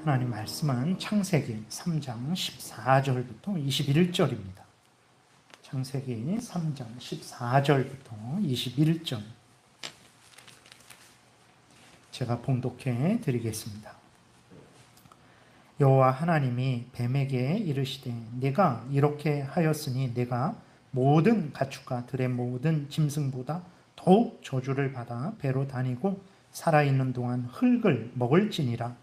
하나님 말씀은 창세기 3장 14절부터 21절입니다. 창세기 3장 14절부터 21절 제가 봉독해 드리겠습니다. 여호와 하나님이 뱀에게 이르시되 내가 이렇게 하였으니 내가 모든 가축과 들의 모든 짐승보다 더욱 저주를 받아 배로 다니고 살아있는 동안 흙을 먹을지니라.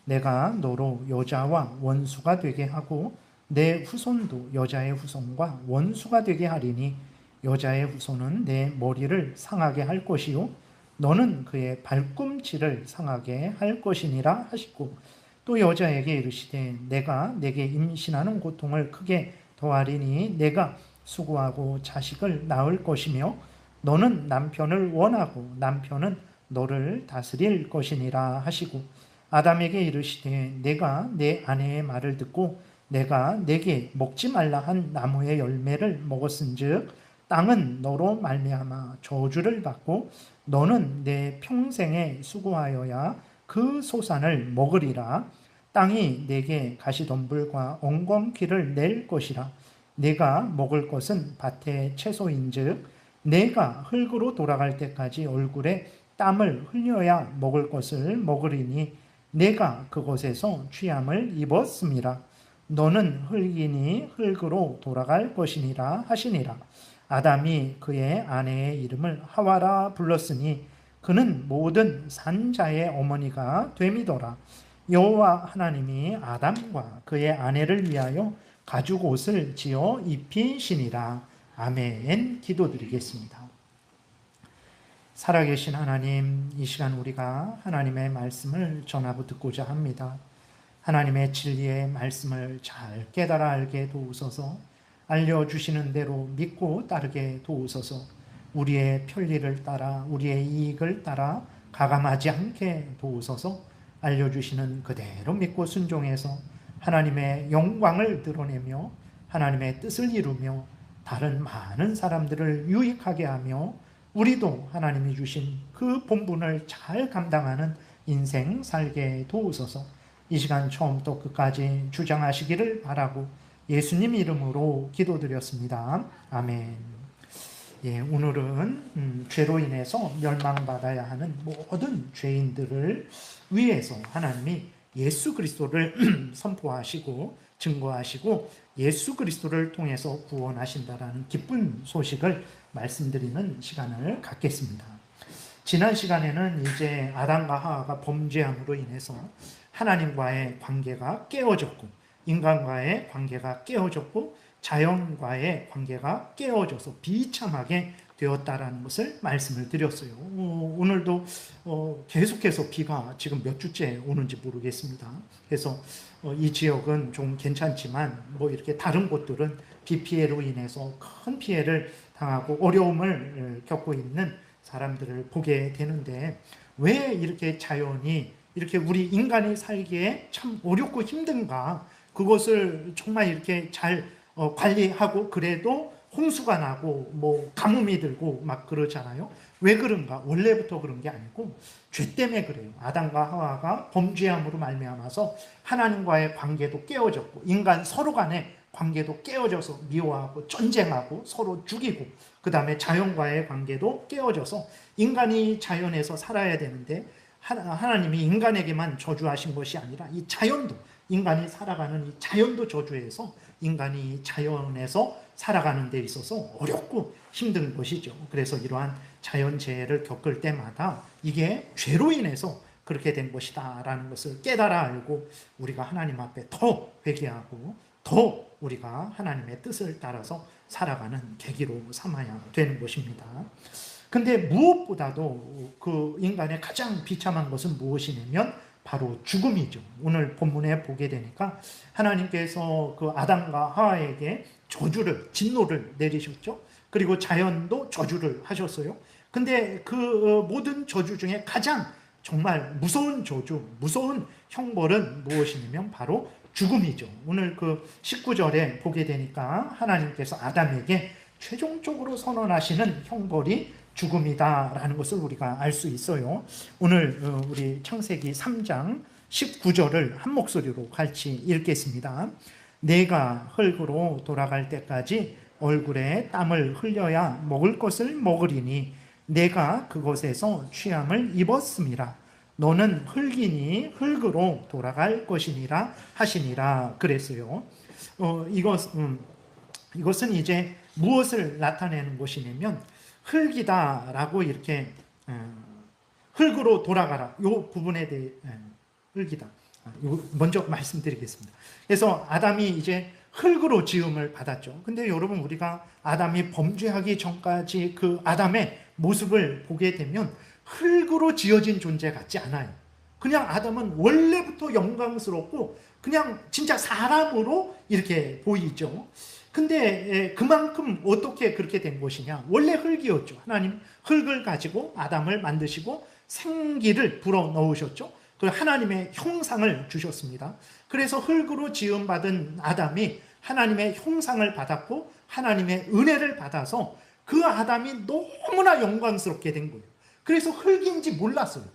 내가 너로 여자와 원수가 되게 하고 내 후손도 여자의 후손과 원수가 되게 하리니 여자의 후손은 내 머리를 상하게 할 것이요 너는 그의 발꿈치를 상하게 할 것이니라 하시고 또 여자에게 이르시되 내가 내게 임신하는 고통을 크게 더하리니 내가 수고하고 자식을 낳을 것이며 너는 남편을 원하고 남편은 너를 다스릴 것이니라 하시고 아담에게 이르시되 내가 내 아내의 말을 듣고 내가 내게 먹지 말라 한 나무의 열매를 먹었은즉 땅은 너로 말미암아 저주를 받고 너는 내 평생에 수고하여야 그 소산을 먹으리라. 땅이 내게 가시덤불과 엉겅퀴를 낼 것이라. 내가 먹을 것은 밭의 채소인즉 내가 흙으로 돌아갈 때까지 얼굴에 땀을 흘려야 먹을 것을 먹으리니 내가 그곳에서 취함을 입었음이라. 너는 흙이니 흙으로 돌아갈 것이니라 하시니라. 아담이 그의 아내의 이름을 하와라 불렀으니 그는 모든 산자의 어머니가 됨이더라. 여호와 하나님이 아담과 그의 아내를 위하여 가죽 옷을 지어 입히시니라. 아멘. 기도드리겠습니다. 살아계신 하나님, 이 시간 우리가 하나님의 말씀을 전하고 듣고자 합니다. 하나님의 진리의 말씀을 잘 깨달아 알게 도우소서. 알려주시는 대로 믿고 따르게 도우소서. 우리의 편리를 따라 우리의 이익을 따라 가감하지 않게 도우소서. 알려주시는 그대로 믿고 순종해서 하나님의 영광을 드러내며 하나님의 뜻을 이루며 다른 많은 사람들을 유익하게 하며 우리도 하나님이 주신 그 본분을 잘 감당하는 인생 살게 도우소서. 이 시간 처음부터 끝까지 주장하시기를 바라고 예수님 이름으로 기도드렸습니다. 아멘. 예, 오늘은 죄로 인해서 멸망받아야 하는 모든 죄인들을 위해서 하나님이 예수 그리스도를 선포하시고 증거하시고 예수 그리스도를 통해서 구원하신다라는 기쁜 소식을 말씀드리는 시간을 갖겠습니다. 지난 시간에는 이제 아담과 하와가 범죄함으로 인해서 하나님과의 관계가 깨어졌고 인간과의 관계가 깨어졌고 자연과의 관계가 깨어져서 비참하게 되었다라는 것을 말씀을 드렸어요. 오늘도 계속해서 비가 지금 몇 주째 오는지 모르겠습니다. 그래서 이 지역은 좀 괜찮지만 이렇게 다른 곳들은 비 피해로 인해서 큰 피해를 당하고 어려움을 겪고 있는 사람들을 보게 되는데 왜 이렇게 자연이 이렇게 우리 인간이 살기에 참 어렵고 힘든가? 그것을 정말 이렇게 잘 관리하고 그래도 홍수가 나고 가뭄이 들고 막 그러잖아요. 왜 그런가? 원래부터 그런 게 아니고 죄 때문에 그래요. 아담과 하와가 범죄함으로 말미암아서 하나님과의 관계도 깨어졌고 인간 서로 간의 관계도 깨어져서 미워하고 전쟁하고 서로 죽이고 그 다음에 자연과의 관계도 깨어져서 인간이 자연에서 살아야 되는데 하나님이 인간에게만 저주하신 것이 아니라 이 자연도 인간이 살아가는 이 자연도 저주해서 인간이 자연에서 살아가는 데 있어서 어렵고 힘든 것이죠. 그래서 이러한 자연재해를 겪을 때마다 이게 죄로 인해서 그렇게 된 것이다 라는 것을 깨달아 알고 우리가 하나님 앞에 더 회개하고 더 우리가 하나님의 뜻을 따라서 살아가는 계기로 삼아야 되는 것입니다. 근데 무엇보다도 그 인간의 가장 비참한 것은 무엇이냐면 바로 죽음이죠. 오늘 본문에 보게 되니까 하나님께서 그 아담과 하와에게 저주를, 진노를 내리셨죠. 그리고 자연도 저주를 하셨어요. 근데 그 모든 저주 중에 가장 정말 무서운 저주, 무서운 형벌은 무엇이냐면 바로 죽음이죠. 오늘 그 19절에 보게 되니까 하나님께서 아담에게 최종적으로 선언하시는 형벌이 죽음이다라는 것을 우리가 알 수 있어요. 오늘 우리 창세기 3장 19절을 한 목소리로 같이 읽겠습니다. 내가 흙으로 돌아갈 때까지 얼굴에 땀을 흘려야 먹을 것을 먹으리니 내가 그곳에서 취함을 입었음이라. 너는 흙이니 흙으로 돌아갈 것이니라 하시니라 그랬어요. 이것은 이제 무엇을 나타내는 것이냐면 흙이다라고 이렇게 흙으로 돌아가라. 이 부분에 대해 흙이다. 먼저 말씀드리겠습니다. 그래서 아담이 이제 흙으로 지음을 받았죠. 근데 여러분 우리가 아담이 범죄하기 전까지 그 아담의 모습을 보게 되면 흙으로 지어진 존재 같지 않아요. 그냥 아담은 원래부터 영광스럽고 그냥 진짜 사람으로 이렇게 보이죠. 근데 그만큼 어떻게 그렇게 된 것이냐? 원래 흙이었죠. 하나님 흙을 가지고 아담을 만드시고 생기를 불어넣으셨죠. 그 하나님의 형상을 주셨습니다. 그래서 흙으로 지음받은 아담이 하나님의 형상을 받았고 하나님의 은혜를 받아서 그 아담이 너무나 영광스럽게 된 거예요. 그래서 흙인지 몰랐어요.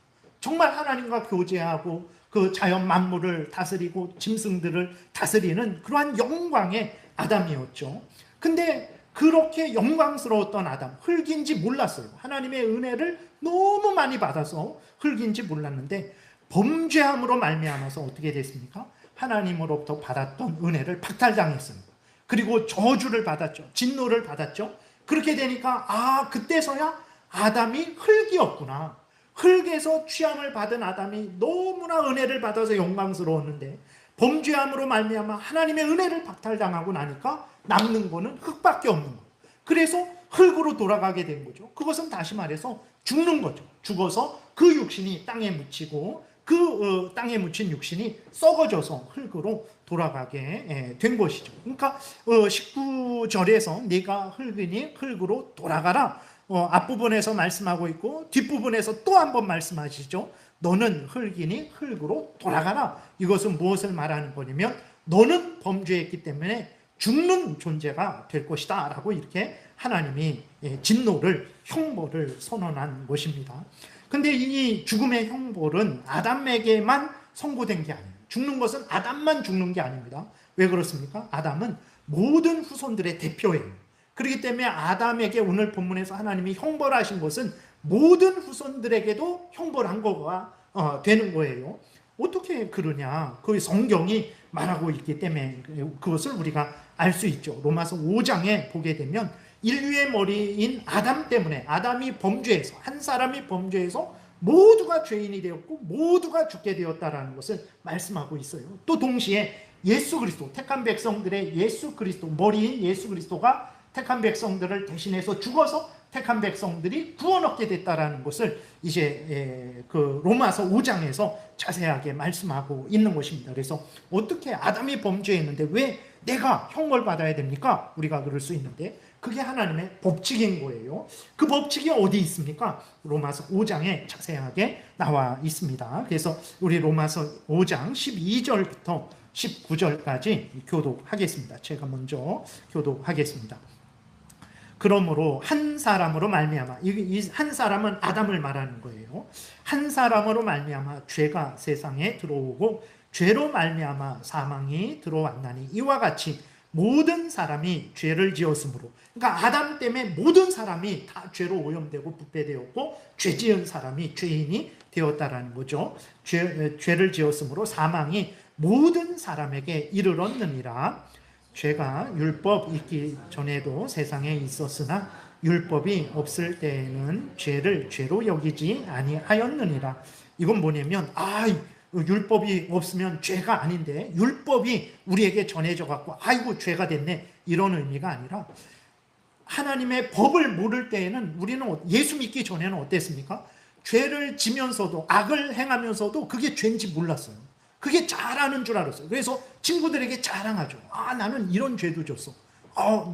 정말 하나님과 교제하고 그 자연 만물을 다스리고 짐승들을 다스리는 그러한 영광의 아담이었죠. 근데 그렇게 영광스러웠던 아담, 흙인지 몰랐어요. 하나님의 은혜를 너무 많이 받아서 흙인지 몰랐는데 범죄함으로 말미암아서 어떻게 됐습니까? 하나님으로부터 받았던 은혜를 박탈당했습니다. 그리고 저주를 받았죠. 진노를 받았죠. 그렇게 되니까 그때서야 아담이 흙이었구나. 흙에서 취함을 받은 아담이 너무나 은혜를 받아서 영광스러웠는데 범죄함으로 말미암아 하나님의 은혜를 박탈당하고 나니까 남는 거는 흙밖에 없는 거예요. 그래서 흙으로 돌아가게 된 거죠. 그것은 다시 말해서 죽는 거죠. 죽어서 그 육신이 땅에 묻히고 그 땅에 묻힌 육신이 썩어져서 흙으로 돌아가게 된 것이죠. 그러니까 19절에서 네가 흙이니 흙으로 돌아가라. 앞부분에서 말씀하고 있고 뒷부분에서 또 한 번 말씀하시죠. 너는 흙이니 흙으로 돌아가라. 이것은 무엇을 말하는 거냐면 너는 범죄했기 때문에 죽는 존재가 될 것이다 라고 이렇게 하나님이 진노를, 형벌을 선언한 것입니다. 근데 이 죽음의 형벌은 아담에게만 선고된 게 아니에요. 죽는 것은 아담만 죽는 게 아닙니다. 왜 그렇습니까? 아담은 모든 후손들의 대표예요. 그렇기 때문에 아담에게 오늘 본문에서 하나님이 형벌하신 것은 모든 후손들에게도 형벌한 거가 되는 거예요. 어떻게 그러냐? 그 성경이 말하고 있기 때문에 그것을 우리가 알 수 있죠. 로마서 5장에 보게 되면 인류의 머리인 아담 때문에 아담이 범죄해서 한 사람이 범죄해서 모두가 죄인이 되었고 모두가 죽게 되었다라는 것을 말씀하고 있어요. 또 동시에 예수 그리스도 택한 백성들의 예수 그리스도 머리인 예수 그리스도가 택한 백성들을 대신해서 죽어서 택한 백성들이 구원 얻게 됐다라는 것을 이제 그 로마서 5장에서 자세하게 말씀하고 있는 것입니다. 그래서 어떻게 아담이 범죄했는데 왜 내가 형벌 받아야 됩니까? 우리가 그럴 수 있는데 그게 하나님의 법칙인 거예요. 그 법칙이 어디 있습니까? 로마서 5장에 자세하게 나와 있습니다. 그래서 우리 로마서 5장 12절부터 19절까지 교독하겠습니다. 제가 먼저 교독하겠습니다. 그러므로 한 사람으로 말미암아, 이 한 사람은 아담을 말하는 거예요. 한 사람으로 말미암아 죄가 세상에 들어오고 죄로 말미암아 사망이 들어왔나니 이와 같이 모든 사람이 죄를 지었으므로, 그러니까 아담 때문에 모든 사람이 다 죄로 오염되고 부패되었고 죄 지은 사람이 죄인이 되었다라는 거죠. 죄를 지었으므로 사망이 모든 사람에게 이르렀느니라. 죄가 율법 있기 전에도 세상에 있었으나 율법이 없을 때에는 죄를 죄로 여기지 아니하였느니라. 이건 뭐냐면 율법이 없으면 죄가 아닌데 율법이 우리에게 전해져 갖고 아이고 죄가 됐네 이런 의미가 아니라 하나님의 법을 모를 때에는 우리는 예수 믿기 전에는 어땠습니까? 죄를 지면서도 악을 행하면서도 그게 죄인지 몰랐어요. 그게 잘하는 줄 알았어요. 그래서 친구들에게 자랑하죠. 나는 이런 죄도 졌어.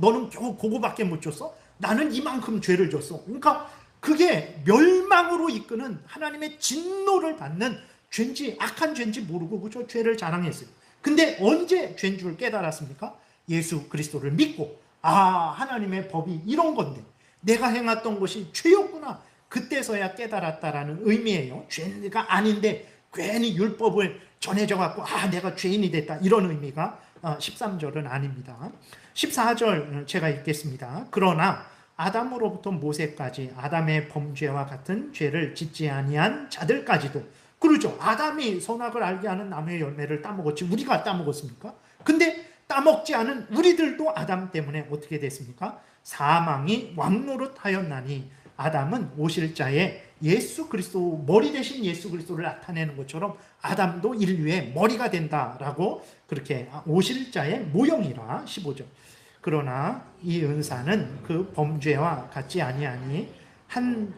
너는 겨우 그거밖에 못 졌어? 나는 이만큼 죄를 졌어. 그러니까 그게 멸망으로 이끄는 하나님의 진노를 받는 죄인지 악한 죄인지 모르고 그저 죄를 자랑했어요. 근데 언제 죄인 줄 깨달았습니까? 예수 그리스도를 믿고 하나님의 법이 이런 건데 내가 행했던 것이 죄였구나. 그때서야 깨달았다라는 의미예요. 죄가 아닌데 괜히 율법을 전해져 갖고 내가 죄인이 됐다 이런 의미가 13절은 아닙니다. 14절 제가 읽겠습니다. 그러나 아담으로부터 모세까지 아담의 범죄와 같은 죄를 짓지 아니한 자들까지도, 그러죠. 아담이 선악을 알게 하는 나무의 열매를 따먹었지 우리가 따먹었습니까? 근데 따먹지 않은 우리들도 아담 때문에 어떻게 됐습니까? 사망이 왕노릇하였나니, 아담은 오실 자의 예수 그리스도, 머리 대신 예수 그리스도를 나타내는 것처럼 아담도 인류의 머리가 된다라고, 그렇게 오실 자의 모형이라. 15절. 그러나 이 은사는 그 범죄와 같지 아니하니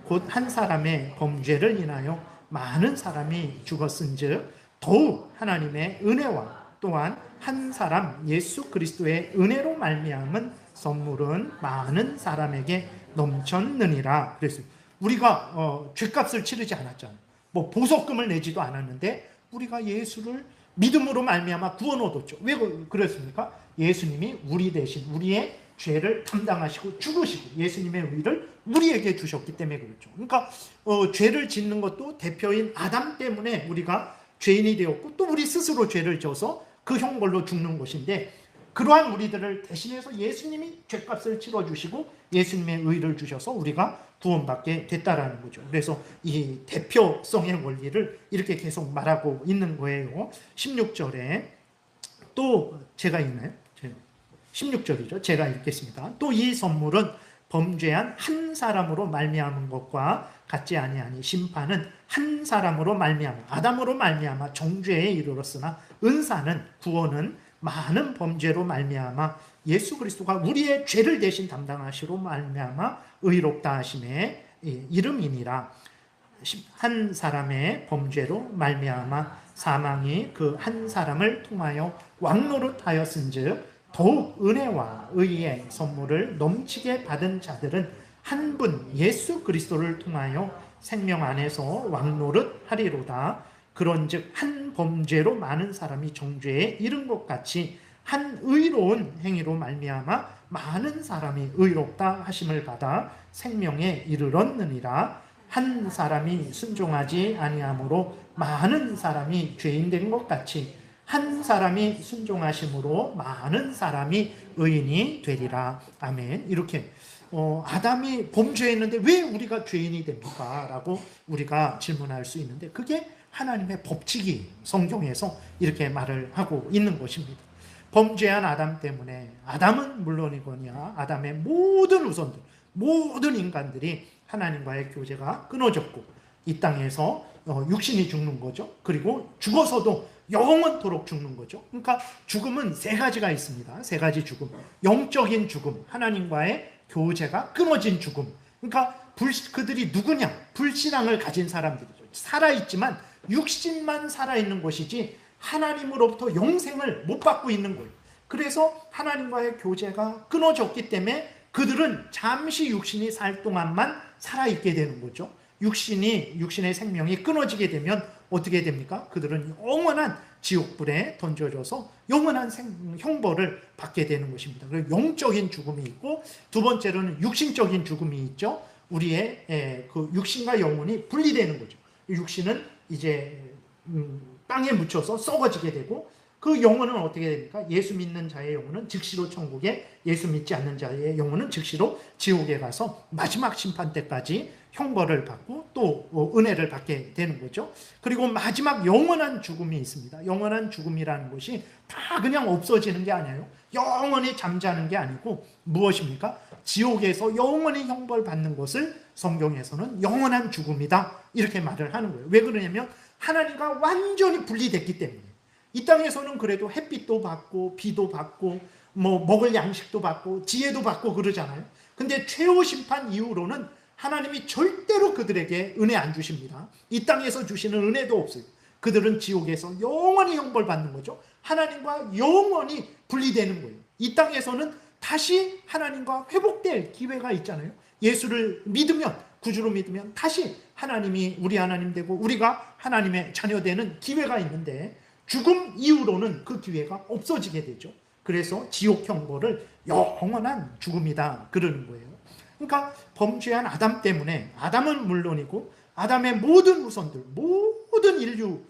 곧 한 사람의 범죄를 인하여 많은 사람이 죽었은즉 더욱 하나님의 은혜와 또한 한 사람 예수 그리스도의 은혜로 말미암은 선물은 많은 사람에게 넘쳤느니라. 그래서 우리가 죄값을 치르지 않았잖아요. 뭐 보석금을 내지도 않았는데 우리가 예수를 믿음으로 말미암아 구원 얻었죠. 왜 그랬습니까? 예수님이 우리 대신 우리의 죄를 담당하시고 죽으시고 예수님의 의를 우리에게 주셨기 때문에 그렇죠. 그러니까 죄를 짓는 것도 대표인 아담 때문에 우리가 죄인이 되었고, 또 우리 스스로 죄를 져서 그 형벌로 죽는 것인데, 그러한 우리들을 대신해서 예수님이 죄값을 치러주시고 예수님의 의를 주셔서 우리가 구원받게 됐다라는 거죠. 그래서 이 대표성의 원리를 이렇게 계속 말하고 있는 거예요. 16절에 또 제가 있나요? 16절이죠. 제가 읽겠습니다. 또 이 선물은 범죄한 한 사람으로 말미암은 것과 같지 아니하니 심판은 한 사람으로 말미암아 아담으로 말미암아 정죄에 이르렀으나 은사는, 구원은 많은 범죄로 말미암아 예수 그리스도가 우리의 죄를 대신 담당하시로 말미암아 의롭다 하심의 이름이니라. 한 사람의 범죄로 말미암아 사망이 그 한 사람을 통하여 왕노릇하였은즉 더욱 은혜와 의의 선물을 넘치게 받은 자들은 한 분 예수 그리스도를 통하여 생명 안에서 왕노릇하리로다. 그런즉 한 범죄로 많은 사람이 정죄에 이른 것 같이 한 의로운 행위로 말미암아 많은 사람이 의롭다 하심을 받아 생명에 이르렀느니라. 한 사람이 순종하지 아니함으로 많은 사람이 죄인 된 것 같이 한 사람이 순종하심으로 많은 사람이 의인이 되리라. 아멘. 이렇게 아담이 범죄했는데 왜 우리가 죄인이 됩니까? 라고 우리가 질문할 수 있는데, 그게 하나님의 법칙이 성경에서 이렇게 말을 하고 있는 것입니다. 범죄한 아담 때문에, 아담은 물론이거니와 아담의 모든 후손들, 모든 인간들이 하나님과의 교제가 끊어졌고 이 땅에서 육신이 죽는 거죠. 그리고 죽어서도 영원토록 죽는 거죠. 그러니까 죽음은 세 가지가 있습니다. 세 가지 죽음. 영적인 죽음, 하나님과의 교제가 끊어진 죽음. 그러니까 그들이 누구냐? 불신앙을 가진 사람들이죠. 살아있지만 육신만 살아있는 것이지 하나님으로부터 영생을 못 받고 있는 거예요. 그래서 하나님과의 교제가 끊어졌기 때문에 그들은 잠시 육신이 살 동안만 살아있게 되는 거죠. 육신의 생명이 끊어지게 되면 어떻게 됩니까? 그들은 영원한 지옥불에 던져져서 영원한 형벌을 받게 되는 것입니다. 그래서 영적인 죽음이 있고, 두 번째로는 육신적인 죽음이 있죠. 우리의 그 육신과 영혼이 분리되는 거죠. 육신은 이제 땅에 묻혀서 썩어지게 되고, 그 영혼은 어떻게 됩니까? 예수 믿는 자의 영혼은 즉시로 천국에, 예수 믿지 않는 자의 영혼은 즉시로 지옥에 가서 마지막 심판 때까지 형벌을 받고 또 은혜를 받게 되는 거죠. 그리고 마지막 영원한 죽음이 있습니다. 영원한 죽음이라는 것이 다 그냥 없어지는 게 아니에요. 영원히 잠자는 게 아니고 무엇입니까? 지옥에서 영원히 형벌 받는 것을 성경에서는 영원한 죽음이다 이렇게 말을 하는 거예요. 왜 그러냐면 하나님과 완전히 분리됐기 때문에. 이 땅에서는 그래도 햇빛도 받고 비도 받고 뭐 먹을 양식도 받고 지혜도 받고 그러잖아요. 근데 최후 심판 이후로는 하나님이 절대로 그들에게 은혜 안 주십니다. 이 땅에서 주시는 은혜도 없어요. 그들은 지옥에서 영원히 형벌 받는 거죠. 하나님과 영원히 분리되는 거예요. 이 땅에서는 다시 하나님과 회복될 기회가 있잖아요. 예수를 믿으면, 구주로 믿으면 다시 하나님이 우리 하나님 되고 우리가 하나님의 자녀 되는 기회가 있는데, 죽음 이후로는 그 기회가 없어지게 되죠. 그래서 지옥 형벌을 영원한 죽음이다 그러는 거예요. 그러니까 범죄한 아담 때문에, 아담은 물론이고 아담의 모든 후손들, 모든 인류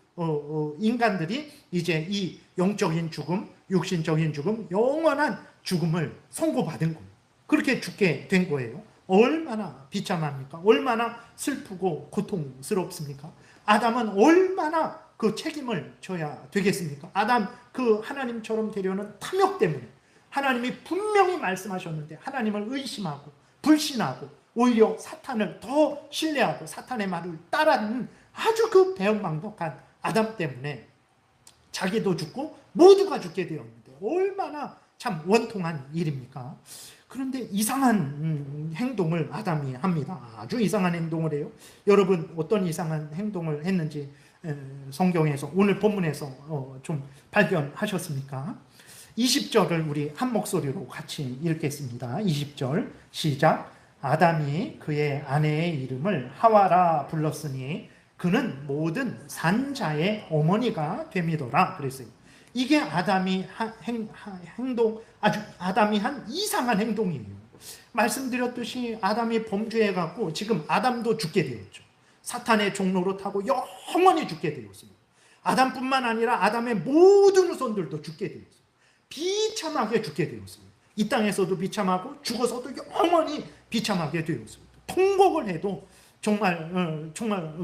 인간들이 이제 이 영적인 죽음, 육신적인 죽음, 영원한 죽음을 선고받은 거예요. 그렇게 죽게 된 거예요. 얼마나 비참합니까? 얼마나 슬프고 고통스럽습니까? 아담은 얼마나 그 책임을 져야 되겠습니까? 아담 그 하나님처럼 되려는 탐욕 때문에 하나님이 분명히 말씀하셨는데 하나님을 의심하고 불신하고 오히려 사탄을 더 신뢰하고 사탄의 말을 따르는 아주 그 배은망덕한 아담 때문에 자기도 죽고 모두가 죽게 되었는데 얼마나 참 원통한 일입니까? 그런데 이상한 행동을 아담이 합니다. 아주 이상한 행동을 해요. 여러분 어떤 이상한 행동을 했는지 성경에서 오늘 본문에서 좀 발견하셨습니까? 20절을 우리 한 목소리로 같이 읽겠습니다. 20절 시작. 아담이 그의 아내의 이름을 하와라 불렀으니 그는 모든 산자의 어머니가 됨이더라 그랬어요. 이게 아담이 아담이 한 이상한 행동이에요. 말씀드렸듯이 아담이 범죄해갖고 지금 아담도 죽게 되었죠. 사탄의 종로로 타고 영원히 죽게 되었습니다. 아담뿐만 아니라 아담의 모든 후손들도 죽게 되었어요. 비참하게 죽게 되었습니다. 이 땅에서도 비참하고 죽어서도 영원히 비참하게 되었습니다. 통곡을 해도 정말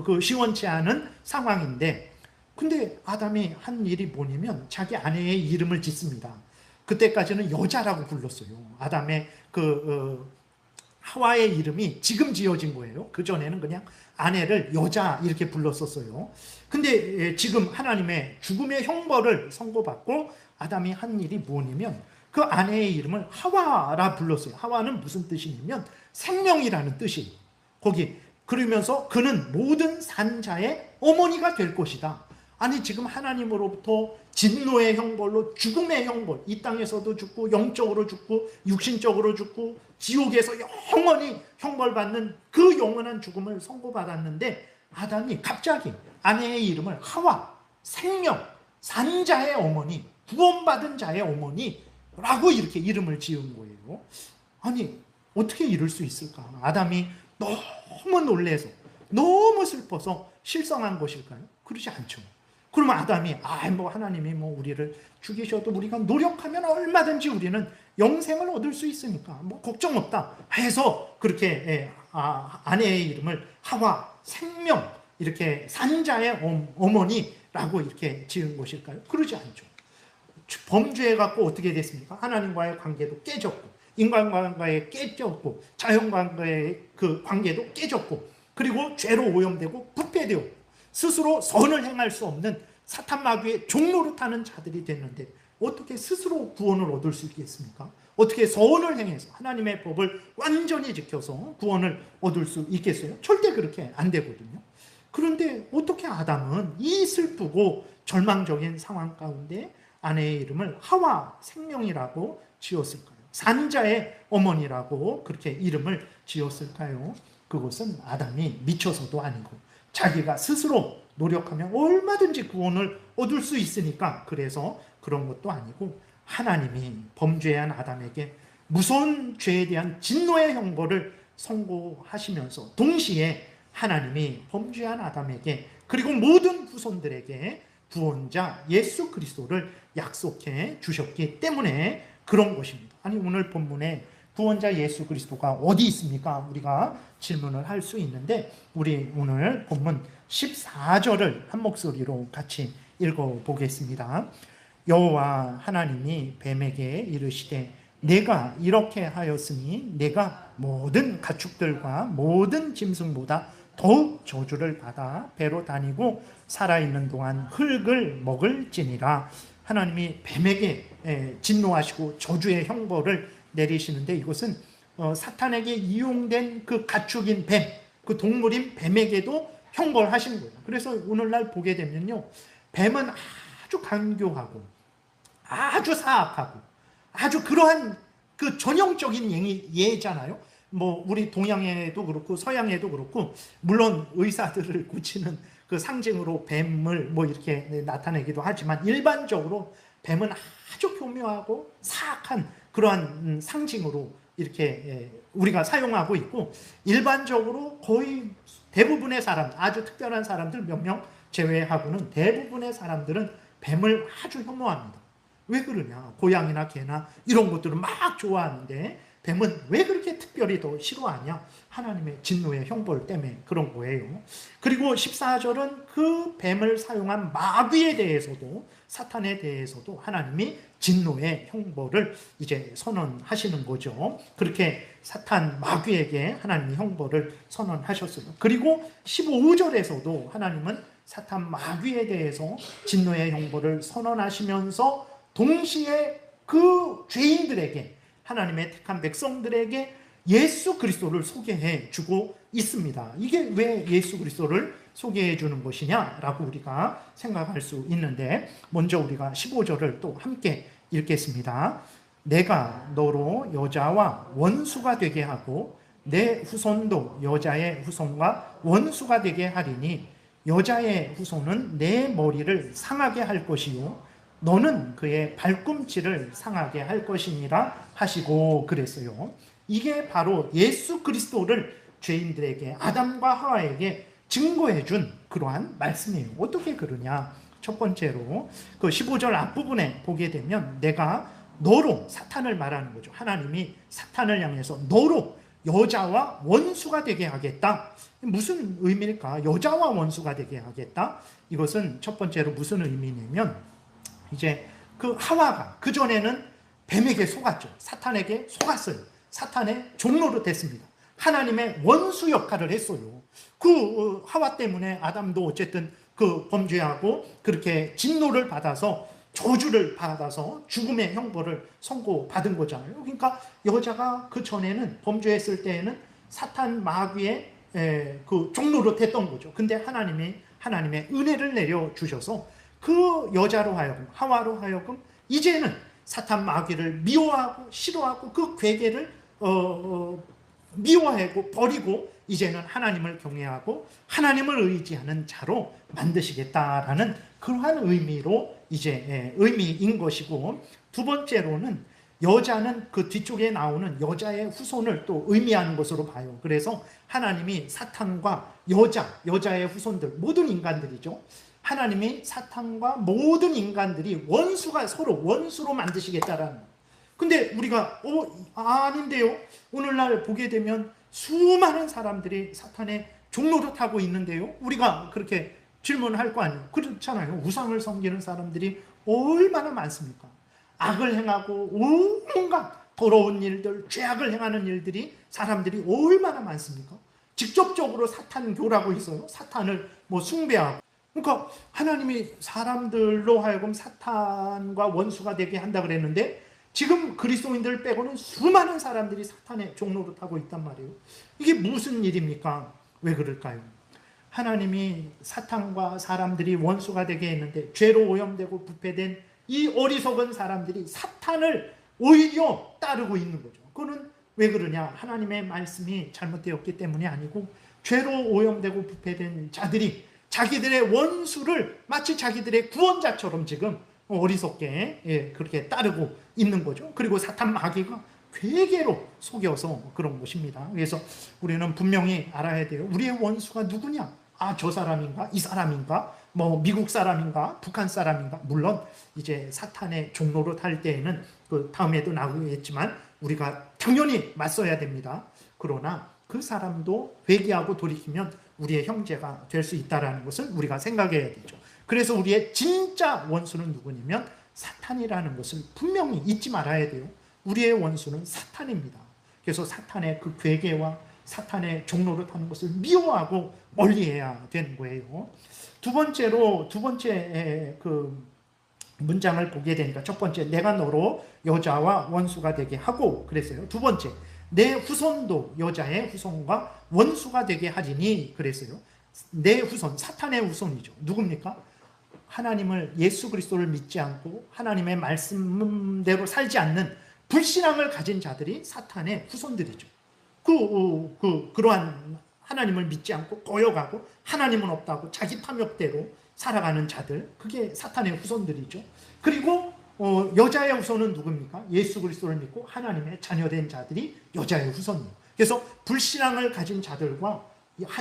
그 시원치 않은 상황인데, 근데 아담이 한 일이 뭐냐면 자기 아내의 이름을 짓습니다. 그때까지는 여자라고 불렀어요. 아담의 하와의 이름이 지금 지어진 거예요. 그 전에는 그냥 아내를 여자 이렇게 불렀었어요. 근데 지금 하나님의 죽음의 형벌을 선고받고 아담이 한 일이 뭐냐면 그 아내의 이름을 하와라 불렀어요. 하와는 무슨 뜻이냐면 생명이라는 뜻이에요. 거기 그러면서 그는 모든 산자의 어머니가 될 것이다. 아니 지금 하나님으로부터 진노의 형벌로 죽음의 형벌, 이 땅에서도 죽고 영적으로 죽고 육신적으로 죽고 지옥에서 영원히 형벌받는 그 영원한 죽음을 선고받았는데 아담이 갑자기 아내의 이름을 하와, 생명, 산자의 어머니, 구원받은 자의 어머니라고 이렇게 이름을 지은 거예요. 아니 어떻게 이럴 수 있을까? 아담이 너무 놀래서 너무 슬퍼서 실성한 것일까요? 그러지 않죠. 그러면 아담이 하나님이 우리를 죽이셔도 우리가 노력하면 얼마든지 우리는 영생을 얻을 수 있으니까 걱정 없다 해서 그렇게 아내의 이름을 하와, 생명, 이렇게 산자의 어머니라고 이렇게 지은 것일까요? 그러지 않죠. 범죄해갖고 어떻게 됐습니까? 하나님과의 관계도 깨졌고 인간과의 깨졌고 자연과의 그 관계도 깨졌고 그리고 죄로 오염되고 부패되었고 스스로 선을 행할 수 없는 사탄 마귀의 종로로 타는 자들이 됐는데 어떻게 스스로 구원을 얻을 수 있겠습니까? 어떻게 선을 행해서 하나님의 법을 완전히 지켜서 구원을 얻을 수 있겠어요? 절대 그렇게 안 되거든요. 그런데 어떻게 아담은 이 슬프고 절망적인 상황 가운데 아내의 이름을 하와, 생명이라고 지었을까요? 산자의 어머니라고 그렇게 이름을 지었을까요? 그것은 아담이 미쳐서도 아니고 자기가 스스로 노력하면 얼마든지 구원을 얻을 수 있으니까 그래서 그런 것도 아니고 하나님이 범죄한 아담에게 무서운 죄에 대한 진노의 형벌을 선고하시면서 동시에 하나님이 범죄한 아담에게 그리고 모든 후손들에게 구원자 예수 그리스도를 약속해 주셨기 때문에 그런 것입니다. 아니 오늘 본문에 구원자 예수 그리스도가 어디 있습니까? 우리가 질문을 할 수 있는데 우리 오늘 본문 14절을 한 목소리로 같이 읽어보겠습니다. 여호와 하나님이 뱀에게 이르시되 내가 이렇게 하였으니 내가 모든 가축들과 모든 짐승보다 더욱 저주를 받아 배로 다니고 살아있는 동안 흙을 먹을지니라. 하나님이 뱀에게 진노하시고 저주의 형벌을 내리시는데 이것은 사탄에게 이용된 그 가축인 뱀, 그 동물인 뱀에게도 형벌하신 거예요. 그래서 오늘날 보게 되면요, 뱀은 아주 간교하고 아주 사악하고 아주 그러한 그 전형적인 예잖아요. 우리 동양에도 그렇고 서양에도 그렇고 물론 의사들을 고치는 그 상징으로 뱀을 이렇게 나타내기도 하지만 일반적으로 뱀은 아주 교묘하고 사악한 그러한 상징으로 이렇게 우리가 사용하고 있고 일반적으로 거의 대부분의 사람, 아주 특별한 사람들 몇 명 제외하고는 대부분의 사람들은 뱀을 아주 혐오합니다. 왜 그러냐? 고양이나 개나 이런 것들을 막 좋아하는데 뱀은 왜 그렇게 특별히 더 싫어하냐? 하나님의 진노의 형벌 때문에 그런 거예요. 그리고 14절은 그 뱀을 사용한 마귀에 대해서도, 사탄에 대해서도 하나님이 진노의 형벌을 이제 선언하시는 거죠. 그렇게 사탄 마귀에게 하나님이 형벌을 선언하셨어요. 그리고 15절에서도 하나님은 사탄 마귀에 대해서 진노의 형벌을 선언하시면서 동시에 그 죄인들에게, 하나님의 택한 백성들에게 예수 그리스도를 소개해 주고 있습니다. 이게 왜 예수 그리스도를 소개해 주는 것이냐라고 우리가 생각할 수 있는데, 먼저 우리가 15절을 또 함께 읽겠습니다. 내가 너로 여자와 원수가 되게 하고 내 후손도 여자의 후손과 원수가 되게 하리니 여자의 후손은 내 머리를 상하게 할 것이요 너는 그의 발꿈치를 상하게 할 것이니라 하시고 그랬어요. 이게 바로 예수 그리스도를 죄인들에게, 아담과 하와에게 증거해 준 그러한 말씀이에요. 어떻게 그러냐? 첫 번째로 그 15절 앞부분에 보게 되면 내가 너로, 사탄을 말하는 거죠. 하나님이 사탄을 향해서 너로 여자와 원수가 되게 하겠다. 무슨 의미일까? 여자와 원수가 되게 하겠다. 이것은 첫 번째로 무슨 의미냐면, 이제 그 하와가 그전에는 뱀에게 속았죠. 사탄에게 속았어요. 사탄의 종로로 됐습니다. 하나님의 원수 역할을 했어요. 그 하와 때문에 아담도 어쨌든 그 범죄하고 그렇게 진노를 받아서, 저주를 받아서 죽음의 형벌을 선고받은 거잖아요. 그러니까 여자가 그 전에는, 범죄했을 때에는 사탄 마귀의 그 종로로 됐던 거죠. 근데 하나님의 은혜를 내려주셔서 그 여자로 하여금, 하와로 하여금 이제는 사탄 마귀를 미워하고 싫어하고 그 괴계를 미워하고 버리고 이제는 하나님을 경외하고 하나님을 의지하는 자로 만드시겠다라는 그러한 의미로 이제 의미인 것이고, 두 번째로는 여자는 그 뒤쪽에 나오는 여자의 후손을 또 의미하는 것으로 봐요. 그래서 하나님이 사탄과 여자의 후손들, 모든 인간들이죠. 하나님이 사탄과 모든 인간들이 서로 원수로 만드시겠다라는. 근데 우리가 아닌데요. 오늘날 보게 되면 수많은 사람들이 사탄의 종로를 타고 있는데요. 우리가 그렇게 질문할 거 아니에요. 그렇잖아요. 우상을 섬기는 사람들이 얼마나 많습니까? 악을 행하고 온갖 더러운 일들, 죄악을 행하는 일들이, 사람들이 얼마나 많습니까? 직접적으로 사탄교라고 있어요. 사탄을 숭배하고. 그러니까 하나님이 사람들로 하여금 사탄과 원수가 되게 한다 그랬는데, 지금 그리스도인들 빼고는 수많은 사람들이 사탄의 종로를 타고 있단 말이에요. 이게 무슨 일입니까? 왜 그럴까요? 하나님이 사탄과 사람들이 원수가 되게 했는데 죄로 오염되고 부패된 이 어리석은 사람들이 사탄을 오히려 따르고 있는 거죠. 그거는 왜 그러냐? 하나님의 말씀이 잘못되었기 때문이 아니고, 죄로 오염되고 부패된 자들이 자기들의 원수를 마치 자기들의 구원자처럼 지금 어리석게 그렇게 따르고 있는 거죠. 그리고 사탄 마귀가 괴계로 속여서 그런 것입니다. 그래서 우리는 분명히 알아야 돼요. 우리의 원수가 누구냐? 저 사람인가? 이 사람인가? 미국 사람인가? 북한 사람인가? 물론 이제 사탄의 종로로 탈 때에는 그 다음에도 나오겠지만 우리가 당연히 맞서야 됩니다. 그러나 그 사람도 회개하고 돌이키면 우리의 형제가 될 수 있다는 것을 우리가 생각해야 되죠. 그래서 우리의 진짜 원수는 누구냐면 사탄이라는 것을 분명히 잊지 말아야 돼요. 우리의 원수는 사탄입니다. 그래서 사탄의 그 괴계와 사탄의 종로를 타는 것을 미워하고 멀리해야 되는 거예요. 두 번째 그 문장을 보게 되니까, 첫 번째, 내가 너로 여자와 원수가 되게 하고 그랬어요. 두 번째, 내 후손도 여자의 후손과 원수가 되게 하리니 그랬어요. 내 후손, 사탄의 후손이죠. 누굽니까? 하나님을, 예수 그리스도를 믿지 않고 하나님의 말씀대로 살지 않는 불신앙을 가진 자들이 사탄의 후손들이죠. 그러한 하나님을 믿지 않고 거역하고 하나님은 없다고 자기 탐욕대로 살아가는 자들, 그게 사탄의 후손들이죠. 그리고 여자의 후손은 누굽니까? 예수 그리스도를 믿고 하나님의 자녀된 자들이 여자의 후손이에요. 그래서 불신앙을 가진 자들과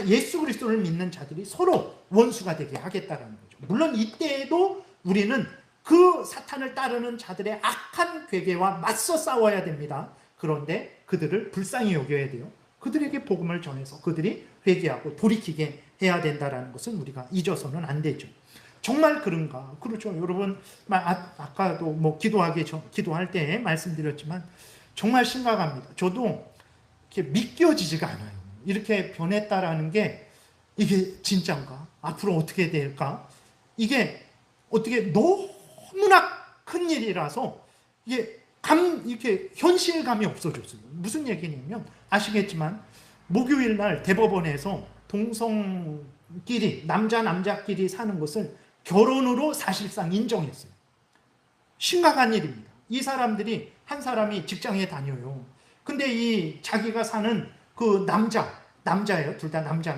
예수 그리스도를 믿는 자들이 서로 원수가 되게 하겠다라는 거죠. 물론 이때에도 우리는 그 사탄을 따르는 자들의 악한 괴계와 맞서 싸워야 됩니다. 그런데 그들을 불쌍히 여겨야 돼요. 그들에게 복음을 전해서 그들이 회개하고 돌이키게 해야 된다는 것은 우리가 잊어서는 안 되죠. 정말 그런가? 그렇죠. 여러분, 아까도 뭐 기도할 때 말씀드렸지만 정말 심각합니다. 저도 이렇게 믿겨지지가 않아요. 이렇게 변했다라는 게 이게 진짜인가? 앞으로 어떻게 될까? 이게 어떻게 너무나 큰 일이라서 이게 이렇게 현실감이 없어졌어요. 무슨 얘기냐면 아시겠지만 목요일 날 대법원에서 동성끼리 남자끼리 사는 것을 결혼으로 사실상 인정했어요. 심각한 일입니다. 이 사람들이 한 사람이 직장에 다녀요. 근데 이 자기가 사는 그 남자예요. 둘 다 남자.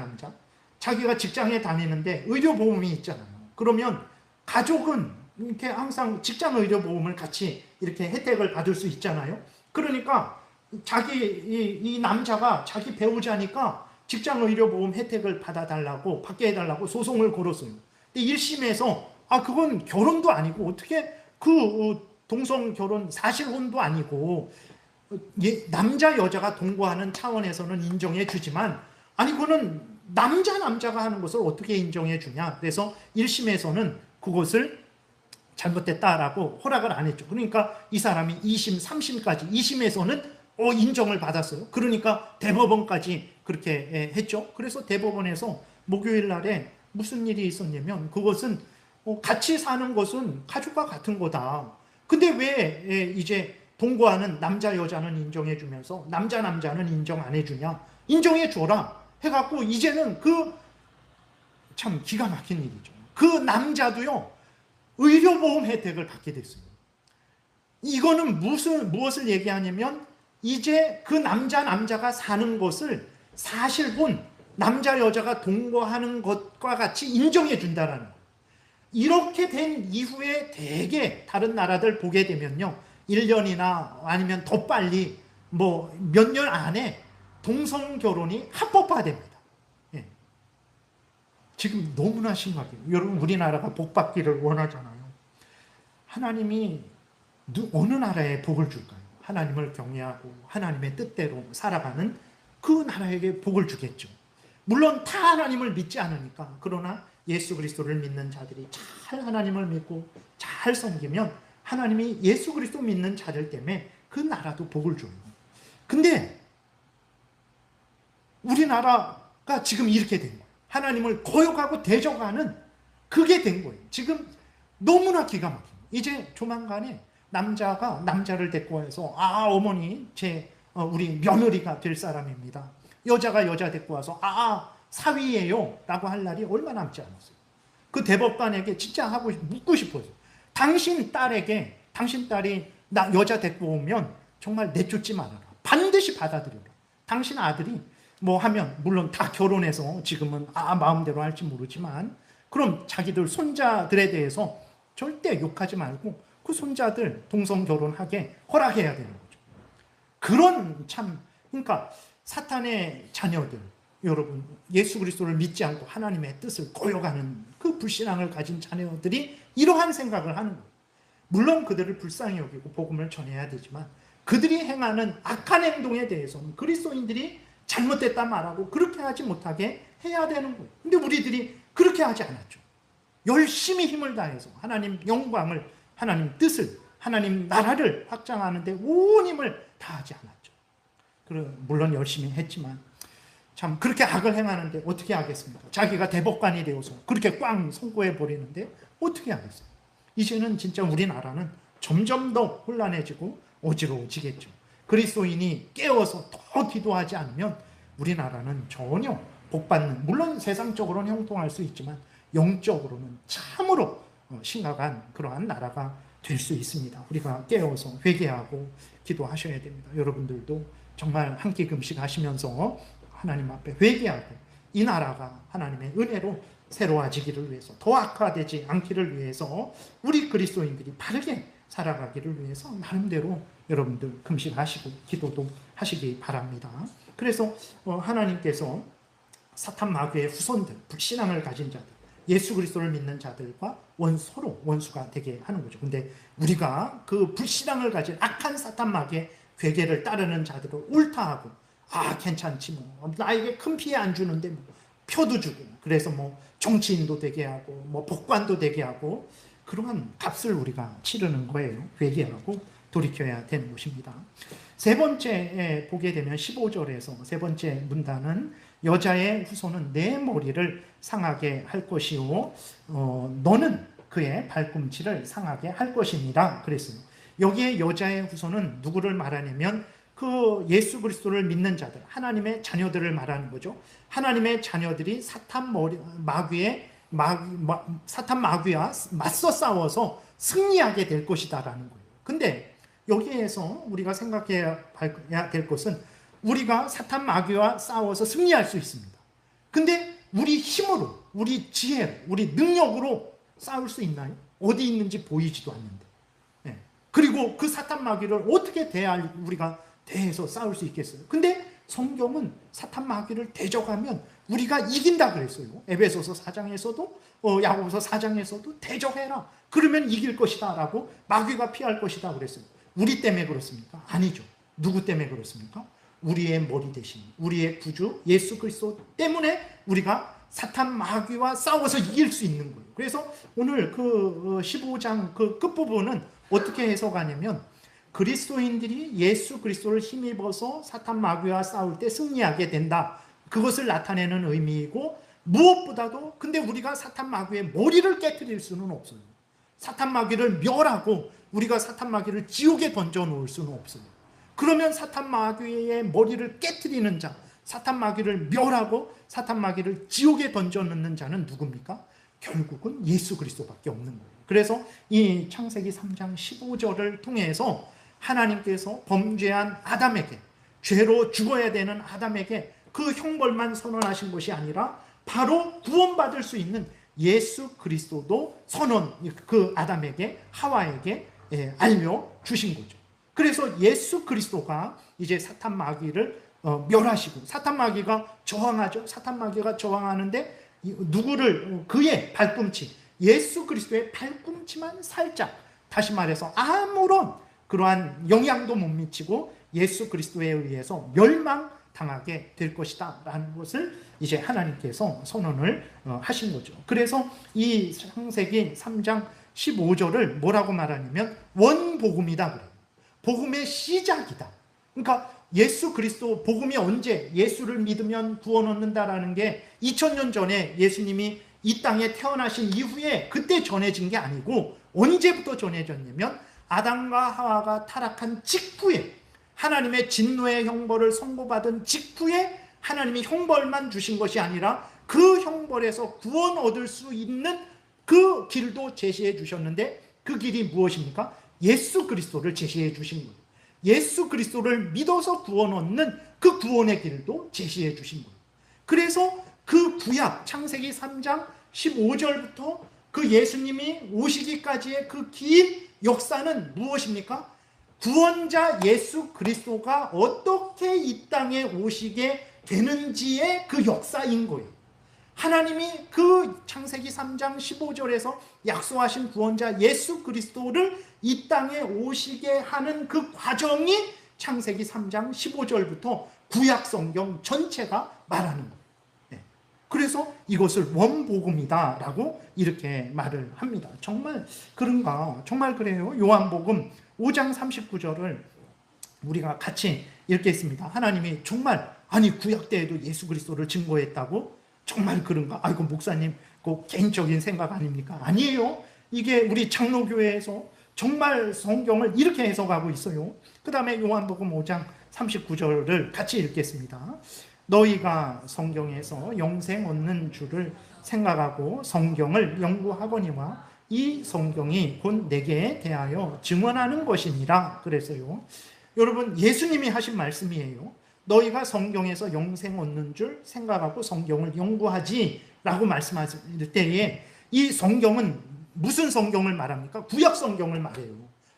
자기가 직장에 다니는데 의료보험이 있잖아요. 그러면 가족은 이렇게 항상 직장 의료보험을 같이 이렇게 혜택을 받을 수 있잖아요. 그러니까 이 남자가 자기 배우자니까 직장 의료보험 혜택을 받게 해달라고 소송을 걸었어요. 근데 1심에서 그건 결혼도 아니고 어떻게 동성 결혼 사실혼도 아니고 남자 여자가 동거하는 차원에서는 인정해 주지만 그거는 남자가 하는 것을 어떻게 인정해 주냐. 그래서 1심에서는 그것을 잘못됐다라고 허락을 안 했죠. 그러니까 이 사람이 2심, 3심까지 2심에서는 인정을 받았어요. 그러니까 대법원까지 그렇게 했죠. 그래서 대법원에서 목요일 날에 무슨 일이 있었냐면 그것은 같이 사는 것은 가족과 같은 거다. 근데 왜 이제 동거하는 남자 여자는 인정해 주면서 남자는 인정 안 해주냐? 인정해 줘라 해갖고 이제는 참 기가 막힌 일이죠. 그 남자도요 의료보험 혜택을 받게 됐어요. 이거는 무엇을 얘기하냐면 이제 그 남자가 사는 것을 사실혼 남자 여자가 동거하는 것과 같이 인정해 준다라는 거예요. 이렇게 된 이후에 대개 다른 나라들 보게 되면요 1년이나 아니면 더 빨리 뭐 몇 년 안에 동성 결혼이 합법화됩니다. 예. 지금 너무나 심하게요. 여러분 우리나라가 복받기를 원하잖아요. 하나님이 어느 나라에 복을 줄까요? 하나님을 경외하고 하나님의 뜻대로 살아가는 그 나라에게 복을 주겠죠. 물론 다 하나님을 믿지 않으니까. 그러나 예수 그리스도를 믿는 자들이 잘 하나님을 믿고 잘 섬기면 하나님이 예수 그리스도 믿는 자들 때문에 그 나라도 복을 줘요. 근데 우리나라가 지금 이렇게 된 거예요. 하나님을 거역하고 대적하는 그게 된 거예요. 지금 너무나 기가 막혀요. 이제 조만간에 남자가 남자를 데리고 와서 어머니 우리 며느리가 될 사람입니다. 여자가 여자 데리고 와서 사위예요 라고 할 날이 얼마 남지 않았어요. 그 대법관에게 진짜 묻고 싶어요. 당신 딸이 여자 데리고 오면 정말 내쫓지 말아라. 반드시 받아들여라. 당신 아들이 뭐 하면 물론 다 결혼해서 지금은 마음대로 할지 모르지만 그럼 자기들 손자들에 대해서 절대 욕하지 말고 그 손자들 동성 결혼하게 허락해야 되는 거죠. 그러니까 사탄의 자녀들 여러분 예수 그리스도를 믿지 않고 하나님의 뜻을 거역하는 그 불신앙을 가진 자녀들이 이러한 생각을 하는 거예요. 물론 그들을 불쌍히 여기고 복음을 전해야 되지만 그들이 행하는 악한 행동에 대해서는 그리스도인들이 잘못됐다 말하고 그렇게 하지 못하게 해야 되는 거예요. 근데 우리들이 그렇게 하지 않았죠. 열심히 힘을 다해서 하나님 영광을, 하나님 뜻을, 하나님 나라를 확장하는 데 온 힘을 다하지 않았죠. 물론 열심히 했지만 참 그렇게 악을 행하는데 어떻게 하겠습니까? 자기가 대법관이 되어서 그렇게 꽝 선고해 버리는데 어떻게 하겠어요? 이제는 진짜 우리나라는 점점 더 혼란해지고 어지러워지겠죠. 그리스도인이 깨어서 더 기도하지 않으면 우리나라는 전혀 복받는, 물론 세상적으로는 형통할 수 있지만 영적으로는 참으로 심각한 그러한 나라가 될 수 있습니다. 우리가 깨어서 회개하고 기도하셔야 됩니다. 여러분들도 정말 한 끼 금식하시면서 하나님 앞에 회개하고 이 나라가 하나님의 은혜로 새로워지기를 위해서, 더 악화되지 않기를 위해서 우리 그리스도인들이 바르게 살아가기를 위해서 나름대로 여러분들 금식하시고 기도도 하시기 바랍니다. 그래서 하나님께서 사탄 마귀의 후손들, 불신앙을 가진 자들, 예수 그리스도를 믿는 자들과 서로 원수가 되게 하는 거죠. 근데 우리가 그 불신앙을 가진 악한 사탄 마귀의 괴계를 따르는 자들을 옳다하고, 괜찮지 뭐, 나에게 큰 피해 안 주는데 뭐 표도 주고, 그래서 뭐 정치인도 되게 하고 뭐 복관도 되게 하고, 그러한 값을 우리가 치르는 거예요. 회개하고 돌이켜야 되는 것입니다. 세 번째 보게 되면 15절에서 세 번째 문단은 여자의 후손은 내 머리를 상하게 할 것이요 너는 그의 발꿈치를 상하게 할 것입니다. 그랬어요. 여기에 여자의 후손은 누구를 말하냐면 그 예수 그리스도를 믿는 자들, 하나님의 자녀들을 말하는 거죠. 하나님의 자녀들이 사탄 마귀와 맞서 싸워서 승리하게 될 것이다라는 거예요. 근데 여기에서 우리가 생각해야 될 것은 우리가 사탄 마귀와 싸워서 승리할 수 있습니다. 근데 우리 힘으로, 우리 지혜로, 우리 능력으로 싸울 수 있나요? 어디 있는지 보이지도 않는데. 그리고 그 사탄 마귀를 어떻게 우리가 대해서 싸울 수 있겠어요? 근데 성경은 사탄 마귀를 대적하면 우리가 이긴다 그랬어요. 에베소서 4장에서도 야고보서 4장에서도 대적해라. 그러면 이길 것이다 라고, 마귀가 피할 것이다 그랬어요. 우리 때문에 그렇습니까? 아니죠. 누구 때문에 그렇습니까? 우리의 머리 대신 우리의 구주 예수 그리스도 때문에 우리가 사탄 마귀와 싸워서 이길 수 있는 거예요. 그래서 오늘 그 15장 그 끝부분은 어떻게 해석하냐면, 그리스도인들이 예수 그리스도를 힘입어서 사탄 마귀와 싸울 때 승리하게 된다, 그것을 나타내는 의미이고, 무엇보다도 근데 우리가 사탄 마귀의 머리를 깨트릴 수는 없어요. 사탄 마귀를 멸하고 우리가 사탄 마귀를 지옥에 던져 놓을 수는 없어요. 그러면 사탄 마귀의 머리를 깨트리는 자, 사탄 마귀를 멸하고 사탄 마귀를 지옥에 던져 놓는 자는 누굽니까? 결국은 예수 그리스도밖에 없는 거예요. 그래서 이 창세기 3장 15절을 통해서 하나님께서 범죄한 아담에게, 죄로 죽어야 되는 아담에게 그 형벌만 선언하신 것이 아니라 바로 구원받을 수 있는 예수 그리스도도 그 아담에게, 하와에게 알려주신 거죠. 그래서 예수 그리스도가 이제 사탄 마귀를 멸하시고, 사탄 마귀가 저항하죠. 사탄 마귀가 저항하는데 누구를, 그의 발꿈치, 예수 그리스도의 발꿈치만 살짝, 다시 말해서 아무런 그러한 영향도 못 미치고 예수 그리스도에 의해서 멸망당하게 될 것이다 라는 것을 이제 하나님께서 선언을 하신 거죠. 그래서 이 창세기 3장 15절을 뭐라고 말하냐면 원복음이다 그래요. 복음의 시작이다. 그러니까 예수 그리스도, 복음이 언제, 예수를 믿으면 구원 얻는다라는 게 2000년 전에 예수님이 이 땅에 태어나신 이후에 그때 전해진 게 아니고, 언제부터 전해졌냐면 아담과 하와가 타락한 직후에, 하나님의 진노의 형벌을 선고받은 직후에 하나님이 형벌만 주신 것이 아니라 그 형벌에서 구원 얻을 수 있는 그 길도 제시해 주셨는데, 그 길이 무엇입니까? 예수 그리스도를 제시해 주신 거예요. 예수 그리스도를 믿어서 구원 얻는 그 구원의 길도 제시해 주신 거예요. 그래서 그 구약, 창세기 3장 15절부터 그 예수님이 오시기까지의 그 긴 역사는 무엇입니까? 구원자 예수 그리스도가 어떻게 이 땅에 오시게 되는지의 그 역사인 거예요. 하나님이 그 창세기 3장 15절에서 약속하신 구원자 예수 그리스도를 이 땅에 오시게 하는 그 과정이 창세기 3장 15절부터 구약 성경 전체가 말하는 거예요. 그래서 이것을 원복음이다라고 이렇게 말을 합니다. 정말 그런가? 정말 그래요. 요한복음 5장 39절을 우리가 같이 읽겠습니다. 하나님이 정말, 아니 구약 때에도 예수 그리스도를 증거했다고? 정말 그런가? 아이고 목사님 그 개인적인 생각 아닙니까? 아니에요. 이게 우리 장로교회에서 정말 성경을 이렇게 해석하고 있어요. 그 다음에 요한복음 5장 39절을 같이 읽겠습니다. 너희가 성경에서 영생 얻는 줄을 생각하고 성경을 연구하거니와 이 성경이 곧 내게 대하여 증언하는 것이니라 그랬어요. 여러분, 예수님이 하신 말씀이에요. 너희가 성경에서 영생 얻는 줄 생각하고 성경을 연구하지 라고 말씀하실 때에, 이 성경은 무슨 성경을 말합니까? 구약 성경을 말해요.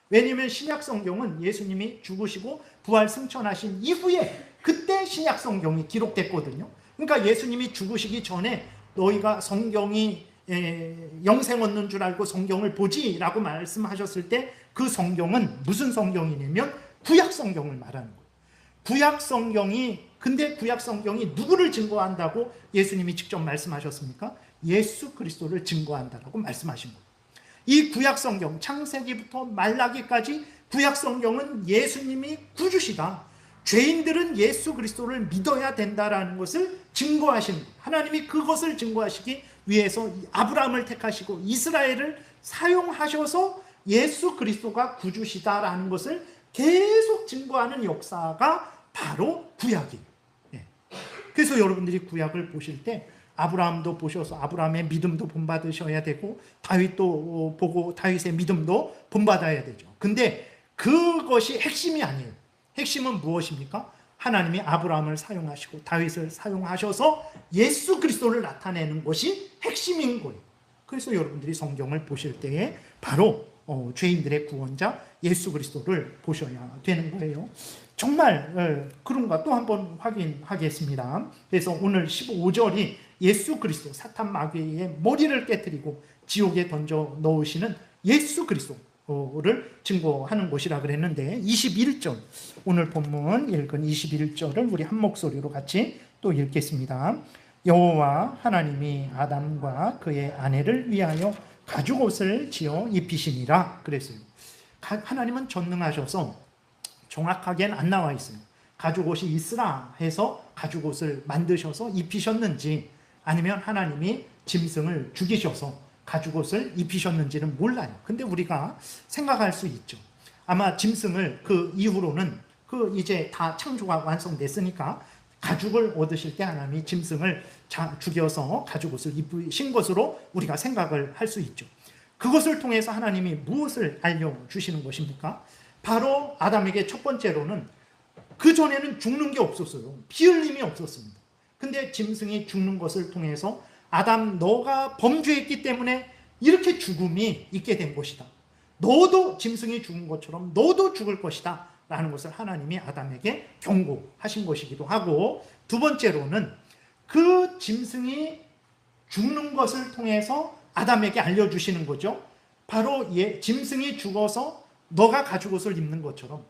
왜냐하면 신약 성경은 예수님이 죽으시고 부활 승천하신 이후에 그때 신약 성경이 기록됐거든요. 그러니까 예수님이 죽으시기 전에 너희가 성경이 영생 얻는 줄 알고 성경을 보지라고 말씀하셨을 때 그 성경은 무슨 성경이냐면 구약 성경을 말하는 거예요. 구약 성경이, 근데 구약 성경이 누구를 증거한다고 예수님이 직접 말씀하셨습니까? 예수 그리스도를 증거한다라고 말씀하신 거예요. 이 구약 성경, 창세기부터 말라기까지 구약 성경은 예수님이 구주시다, 죄인들은 예수 그리스도를 믿어야 된다라는 것을 증거하신 거예요. 하나님이 그것을 증거하시기 위해서 아브라함을 택하시고 이스라엘을 사용하셔서 예수 그리스도가 구주시다라는 것을 계속 증거하는 역사가 바로 구약이에요. 그래서 여러분들이 구약을 보실 때 아브라함도 보셔서 아브라함의 믿음도 본받으셔야 되고 다윗도 보고 다윗의 믿음도 본받아야 되죠. 근데 그것이 핵심이 아니에요. 핵심은 무엇입니까? 하나님이 아브라함을 사용하시고 다윗을 사용하셔서 예수 그리스도를 나타내는 것이 핵심인 거예요. 그래서 여러분들이 성경을 보실 때에 바로 죄인들의 구원자 예수 그리스도를 보셔야 되는 거예요. 정말 그런가 또 한번 확인하겠습니다. 그래서 오늘 15절이 예수 그리스도, 사탄 마귀의 머리를 깨뜨리고 지옥에 던져 넣으시는 예수 그리스도를 증거하는 것이라 그랬는데 21절, 오늘 본문 읽은 21절을 우리 한 목소리로 같이 또 읽겠습니다. 여호와 하나님이 아담과 그의 아내를 위하여 가죽옷을 지어 입히시니라 그랬어요. 하나님은 전능하셔서 정확하게는 안 나와 있어요. 가죽옷이 있으라 해서 가죽옷을 만드셔서 입히셨는지 아니면 하나님이 짐승을 죽이셔서 가죽옷을 입히셨는지는 몰라요. 근데 우리가 생각할 수 있죠. 아마 짐승을 그 이후로는 이제 다 창조가 완성됐으니까 가죽을 얻으실 때 하나님이 짐승을 죽여서 가죽옷을 입으신 것으로 우리가 생각을 할 수 있죠. 그것을 통해서 하나님이 무엇을 알려주시는 것입니까? 바로 아담에게 첫 번째로는 그전에는 죽는 게 없었어요. 피 흘림이 없었습니다. 근데 짐승이 죽는 것을 통해서 아담, 너가 범죄했기 때문에 이렇게 죽음이 있게 된 것이다. 너도 짐승이 죽은 것처럼 너도 죽을 것이다 라는 것을 하나님이 아담에게 경고하신 것이기도 하고, 두 번째로는 그 짐승이 죽는 것을 통해서 아담에게 알려주시는 거죠. 바로 짐승이 죽어서 너가 가죽옷을 입는 것처럼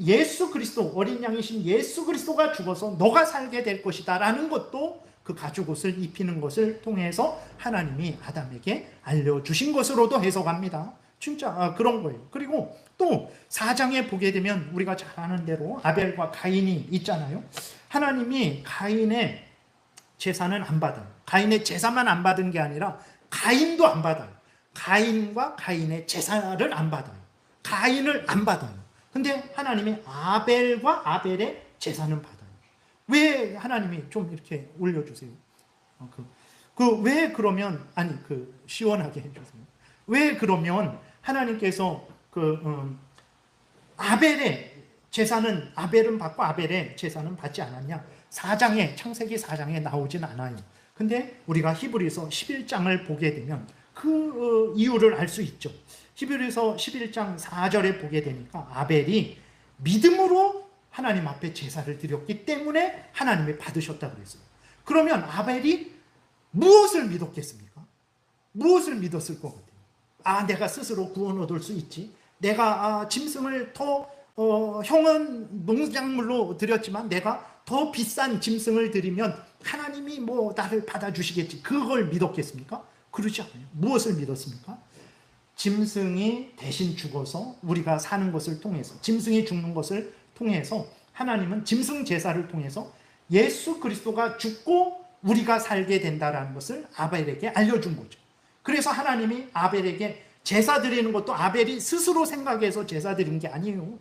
예수 그리스도, 어린 양이신 예수 그리스도가 죽어서 너가 살게 될 것이다 라는 것도 그 가죽옷을 입히는 것을 통해서 하나님이 아담에게 알려주신 것으로도 해석합니다. 진짜 그런 거예요. 그리고 또 4장에 보게 되면 우리가 잘 아는 대로 아벨과 가인이 있잖아요. 하나님이 가인의 제사는 안 받아요. 가인의 제사만 안 받은 게 아니라 가인도 안 받아요. 가인과 가인의 제사를 안 받아요. 가인을 안 받아요. 근데 하나님이 아벨과 아벨의 제사는 받아요. 왜 하나님이 좀 이렇게 올려주세요? 왜 그러면, 시원하게 해주세요. 왜 그러면 하나님께서 아벨의 제사는, 아벨은 받고 아벨의 제사는 받지 않았냐? 창세기 4장에 나오진 않아요. 근데 우리가 히브리서 11장을 보게 되면 그 이유를 알 수 있죠. 히브리서 11장 4절에 보게 되니까 아벨이 믿음으로 하나님 앞에 제사를 드렸기 때문에 하나님이 받으셨다고 그랬어요. 그러면 아벨이 무엇을 믿었겠습니까? 무엇을 믿었을 것 같아요? 내가 스스로 구원 얻을 수 있지. 내가 짐승을 형은 농작물로 드렸지만 내가 더 비싼 짐승을 드리면 하나님이 나를 받아주시겠지. 그걸 믿었겠습니까? 그러지 않아요. 무엇을 믿었습니까? 짐승이 대신 죽어서 우리가 사는 것을 통해서, 짐승이 죽는 것을 통해서 하나님은 짐승 제사를 통해서 예수 그리스도가 죽고 우리가 살게 된다는 것을 아벨에게 알려준 거죠. 그래서 하나님이 아벨에게 제사 드리는 것도 아벨이 스스로 생각해서 제사 드린 게 아니에요.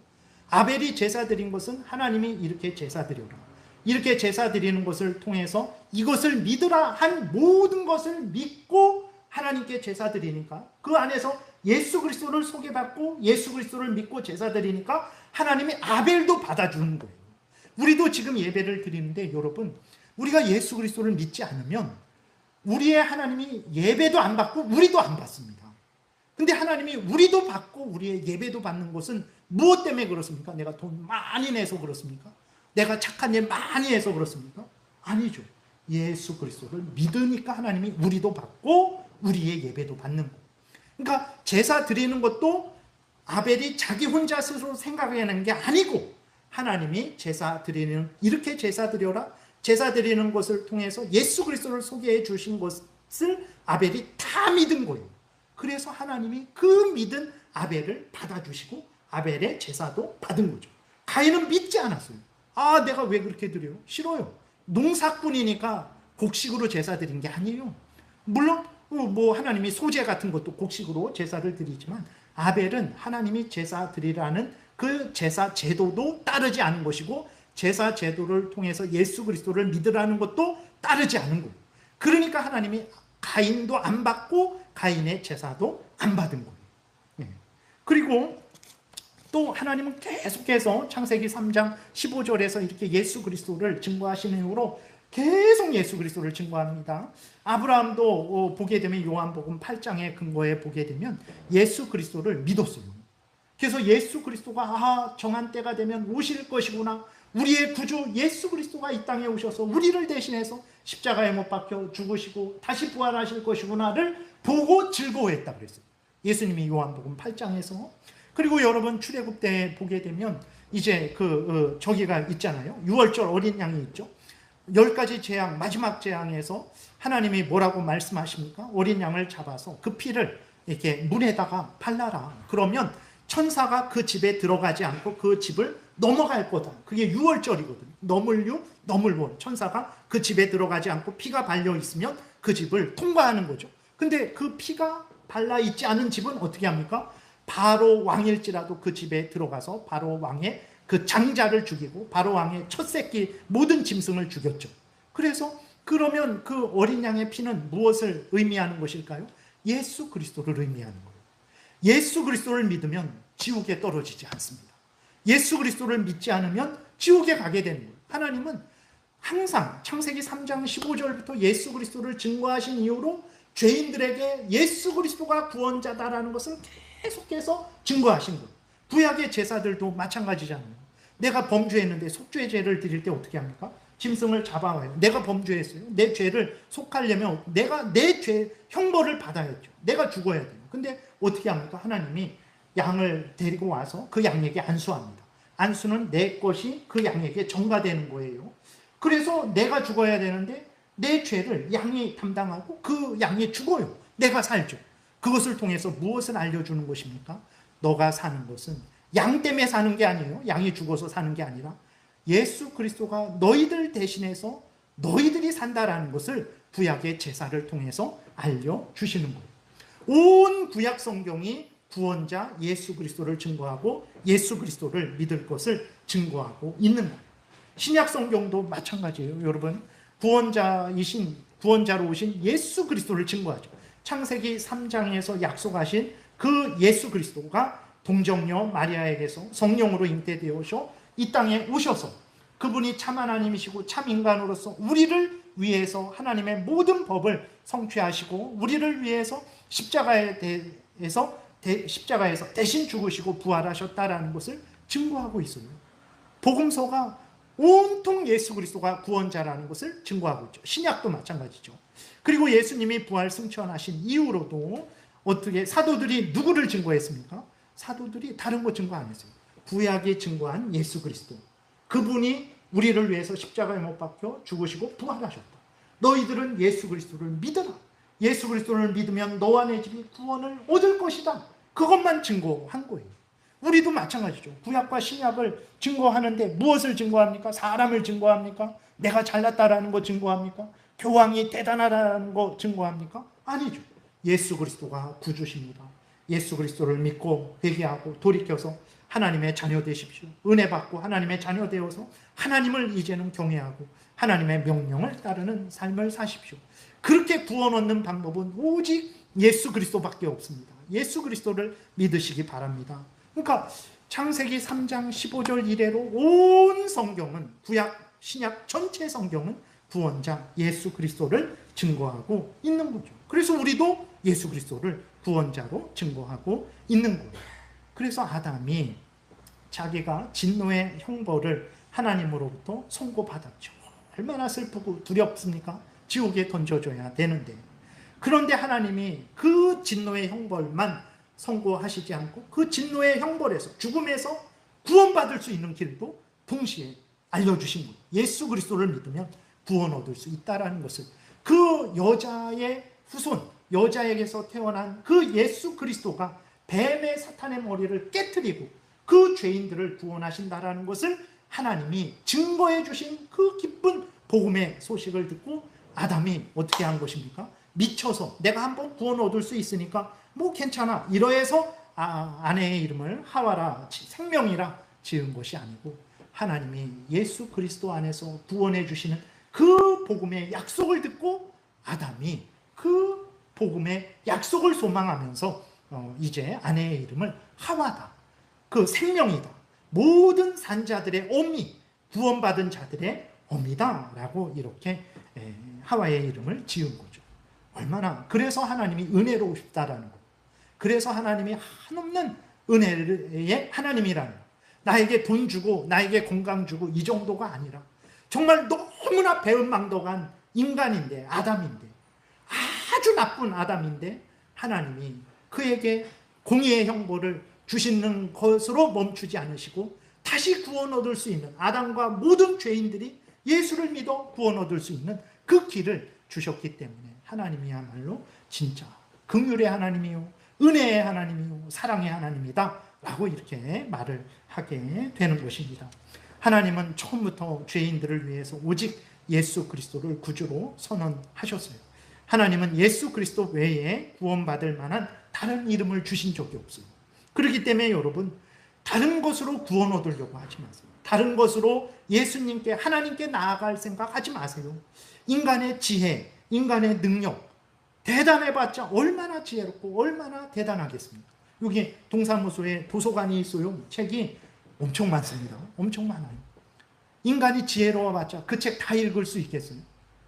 아벨이 제사 드린 것은 하나님이 이렇게 제사 드려라, 이렇게 제사 드리는 것을 통해서 이것을 믿으라 한 모든 것을 믿고 하나님께 제사 드리니까, 그 안에서 예수 그리스도를 소개받고 예수 그리스도를 믿고 제사 드리니까 하나님이 아벨도 받아주는 거예요. 우리도 지금 예배를 드리는데 여러분, 우리가 예수 그리스도를 믿지 않으면 우리의 하나님이 예배도 안 받고 우리도 안 받습니다. 근데 하나님이 우리도 받고 우리의 예배도 받는 것은 무엇 때문에 그렇습니까? 내가 돈 많이 내서 그렇습니까? 내가 착한 일 많이 해서 그렇습니까? 아니죠. 예수 그리스도를 믿으니까 하나님이 우리도 받고 우리의 예배도 받는 거예요. 그러니까 제사 드리는 것도 아벨이 자기 혼자 스스로 생각해내는 게 아니고 하나님이 제사 드리는, 이렇게 제사 드려라, 제사 드리는 것을 통해서 예수 그리스도를 소개해 주신 것을 아벨이 다 믿은 거예요. 그래서 하나님이 그 믿은 아벨을 받아주시고 아벨의 제사도 받은 거죠. 가인은 믿지 않았어요. 아, 내가 왜 그렇게 드려요? 싫어요. 농사꾼이니까 곡식으로 제사 드린 게 아니에요. 물론 뭐 하나님이 소제 같은 것도 곡식으로 제사를 드리지만 아벨은 하나님이 제사 드리라는 그 제사 제도도 따르지 않은 것이고 제사 제도를 통해서 예수 그리스도를 믿으라는 것도 따르지 않은 거예요. 그러니까 하나님이 가인도 안 받고 가인의 제사도 안 받은 거예요. 그리고 또 하나님은 계속해서 창세기 3장 15절에서 이렇게 예수 그리스도를 증거하시는 이후로 계속 예수 그리스도를 증거합니다. 아브라함도 보게 되면 요한복음 8장의 근거에 보게 되면 예수 그리스도를 믿었어요. 그래서 예수 그리스도가 정한 때가 되면 오실 것이구나, 우리의 구주 예수 그리스도가 이 땅에 오셔서 우리를 대신해서 십자가에 못 박혀 죽으시고 다시 부활하실 것이구나를 보고 즐거워했다 그랬어요. 예수님이 요한복음 8장에서. 그리고 여러분 출애굽 때 보게 되면 이제 저기가 있잖아요. 유월절 어린 양이 있죠. 10가지 재앙, 마지막 재앙에서 하나님이 뭐라고 말씀하십니까? 어린 양을 잡아서 그 피를 이렇게 문에다가 발라라. 그러면 천사가 그 집에 들어가지 않고 그 집을 넘어갈 거다. 그게 유월절이거든요. 너물유, 너물원. 천사가 그 집에 들어가지 않고 피가 발려 있으면 그 집을 통과하는 거죠. 근데 그 피가 발라 있지 않은 집은 어떻게 합니까? 바로 왕일지라도 그 집에 들어가서 바로 왕의 그 장자를 죽이고 바로 왕의 첫 새끼 모든 짐승을 죽였죠. 그래서 그러면 그 어린 양의 피는 무엇을 의미하는 것일까요? 예수 그리스도를 의미하는 거예요. 예수 그리스도를 믿으면 지옥에 떨어지지 않습니다. 예수 그리스도를 믿지 않으면 지옥에 가게 되는 거예요. 하나님은 항상 창세기 3장 15절부터 예수 그리스도를 증거하신 이후로 죄인들에게 예수 그리스도가 구원자다라는 것을 계속해서 증거하신 거예요. 구약의 제사들도 마찬가지잖아요. 내가 범죄했는데 속죄제를 드릴 때 어떻게 합니까? 짐승을 잡아와요. 내가 범죄했어요. 내 죄를 속하려면 내가 내 죄 형벌을 받아야죠. 내가 죽어야 돼요. 근데 어떻게 합니까? 하나님이 양을 데리고 와서 그 양에게 안수합니다. 안수는 내 것이 그 양에게 전가되는 거예요. 그래서 내가 죽어야 되는데 내 죄를 양이 담당하고 그 양이 죽어요. 내가 살죠. 그것을 통해서 무엇을 알려주는 것입니까? 너가 사는 것은 양 때문에 사는 게 아니에요. 양이 죽어서 사는 게 아니라 예수 그리스도가 너희들 대신해서 너희들이 산다라는 것을 구약의 제사를 통해서 알려주시는 거예요. 온 구약 성경이 구원자 예수 그리스도를 증거하고 예수 그리스도를 믿을 것을 증거하고 있는 거예요. 신약 성경도 마찬가지예요. 여러분, 구원자로 오신 예수 그리스도를 증거하죠. 창세기 3장에서 약속하신 그 예수 그리스도가 동정녀 마리아에게서 성령으로 잉태되어서 이 땅에 오셔서 그분이 참 하나님이시고 참 인간으로서 우리를 위해서 하나님의 모든 법을 성취하시고 우리를 위해서 십자가에서 대신 죽으시고 부활하셨다라는 것을 증거하고 있어요. 복음서가 온통 예수 그리스도가 구원자라는 것을 증거하고 있죠. 신약도 마찬가지죠. 그리고 예수님이 부활 승천하신 이후로도 어떻게 사도들이 누구를 증거했습니까? 사도들이 다른 거 증거 안 했어요. 구약이 증거한 예수 그리스도. 그분이 우리를 위해서 십자가에 못 박혀 죽으시고 부활하셨다. 너희들은 예수 그리스도를 믿어라. 예수 그리스도를 믿으면 너와 내 집이 구원을 얻을 것이다. 그것만 증거한 거예요. 우리도 마찬가지죠. 구약과 신약을 증거하는데 무엇을 증거합니까? 사람을 증거합니까? 내가 잘났다라는 거 증거합니까? 교황이 대단하다는 거 증거합니까? 아니죠. 예수 그리스도가 구주십니다. 예수 그리스도를 믿고 회개하고 돌이켜서 하나님의 자녀 되십시오. 은혜 받고 하나님의 자녀 되어서 하나님을 이제는 경외하고 하나님의 명령을 따르는 삶을 사십시오. 그렇게 구원 얻는 방법은 오직 예수 그리스도밖에 없습니다. 예수 그리스도를 믿으시기 바랍니다. 그러니까 창세기 3장 15절 이래로 온 성경은, 구약 신약 전체 성경은 구원자 예수 그리스도를 증거하고 있는 거죠. 그래서 우리도 예수 그리스도를 구원자로 증거하고 있는 거예요. 그래서 아담이 자기가 진노의 형벌을 하나님으로부터 선고받았죠. 얼마나 슬프고 두렵습니까? 지옥에 던져줘야 되는데. 그런데 하나님이 그 진노의 형벌만 선고하시지 않고 그 진노의 형벌에서, 죽음에서 구원받을 수 있는 길도 동시에 알려주신 거예요. 예수 그리스도를 믿으면 구원 얻을 수 있다는 것을. 그 여자의 후손, 여자에게서 태어난 그 예수 그리스도가 뱀의 사탄의 머리를 깨뜨리고 그 죄인들을 구원하신다라는 것을 하나님이 증거해 주신 그 기쁜 복음의 소식을 듣고 아담이 어떻게 한 것입니까? 미쳐서 내가 한번 구원 얻을 수 있으니까 뭐 괜찮아, 이러해서 아내의 이름을 하와라, 생명이라 지은 것이 아니고 하나님이 예수 그리스도 안에서 구원해 주시는 그 복음의 약속을 듣고 아담이 그 복음의 약속을 소망하면서 이제 아내의 이름을 하와다, 그 생명이다, 모든 산자들의 어미, 구원받은 자들의 어미다 라고 이렇게 하와의 이름을 지은 거죠. 얼마나, 그래서 하나님이 은혜로우시다라는 거, 그래서 하나님이 한없는 은혜의 하나님이라는 거. 나에게 돈 주고 나에게 건강 주고 이 정도가 아니라 정말 너무나 배은망덕한 인간인데, 아담인데, 아주 나쁜 아담인데 하나님이 그에게 공의의 형벌을 주시는 것으로 멈추지 않으시고 다시 구원 얻을 수 있는, 아담과 모든 죄인들이 예수를 믿어 구원 얻을 수 있는 그 길을 주셨기 때문에 하나님이야말로 진짜 긍휼의 하나님이요, 은혜의 하나님이요, 사랑의 하나님이다 라고 이렇게 말을 하게 되는 것입니다. 하나님은 처음부터 죄인들을 위해서 오직 예수 그리스도를 구주로 선언하셨어요. 하나님은 예수 그리스도 외에 구원받을 만한 다른 이름을 주신 적이 없어요. 그렇기 때문에 여러분, 다른 것으로 구원 얻으려고 하지 마세요. 다른 것으로 예수님께, 하나님께 나아갈 생각하지 마세요. 인간의 지혜, 인간의 능력, 대단해봤자 얼마나 지혜롭고 얼마나 대단하겠습니까? 여기 동사무소에 도서관이 있어요. 책이 엄청 많습니다. 엄청 많아요. 인간이 지혜로워봤자 그 책 다 읽을 수 있겠어요?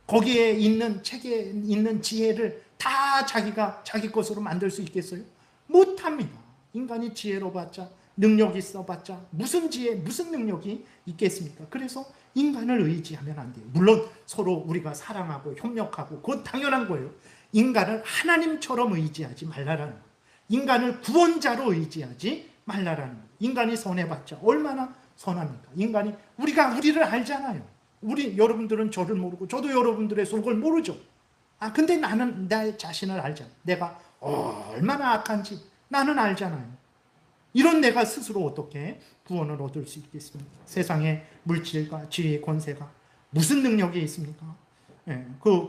거기에 있는, 책에 있는 지혜를 다 자기가 자기 것으로 만들 수 있겠어요? 못합니다. 인간이 지혜로봤자, 능력이 있어봤자 무슨 지혜, 무슨 능력이 있겠습니까? 그래서 인간을 의지하면 안 돼요. 물론 서로 우리가 사랑하고 협력하고 그건 당연한 거예요. 인간을 하나님처럼 의지하지 말라라는 거예요. 인간을 구원자로 의지하지 말라라는 거예요. 인간이 선해봤자 얼마나 선합니까? 인간이, 우리가 우리를 알잖아요. 여러분들은 저를 모르고 저도 여러분들의 속을 모르죠. 근데 나는 내 자신을 알잖아. 내가 얼마나 악한지 나는 알잖아요. 이런 내가 스스로 어떻게 구원을 얻을 수 있겠습니까? 세상의 물질과 지혜의 권세가 무슨 능력이 있습니까?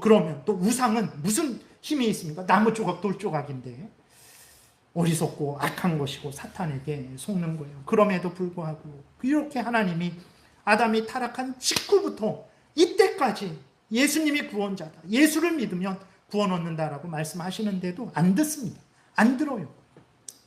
그러면 또 우상은 무슨 힘이 있습니까? 나무 조각, 돌 조각인데 어리석고 악한 것이고 사탄에게 속는 거예요. 그럼에도 불구하고 이렇게 하나님이 아담이 타락한 직후부터 이때까지 예수님이 구원자다, 예수를 믿으면 구원 얻는다라고 말씀하시는데도 안 듣습니다. 안 들어요.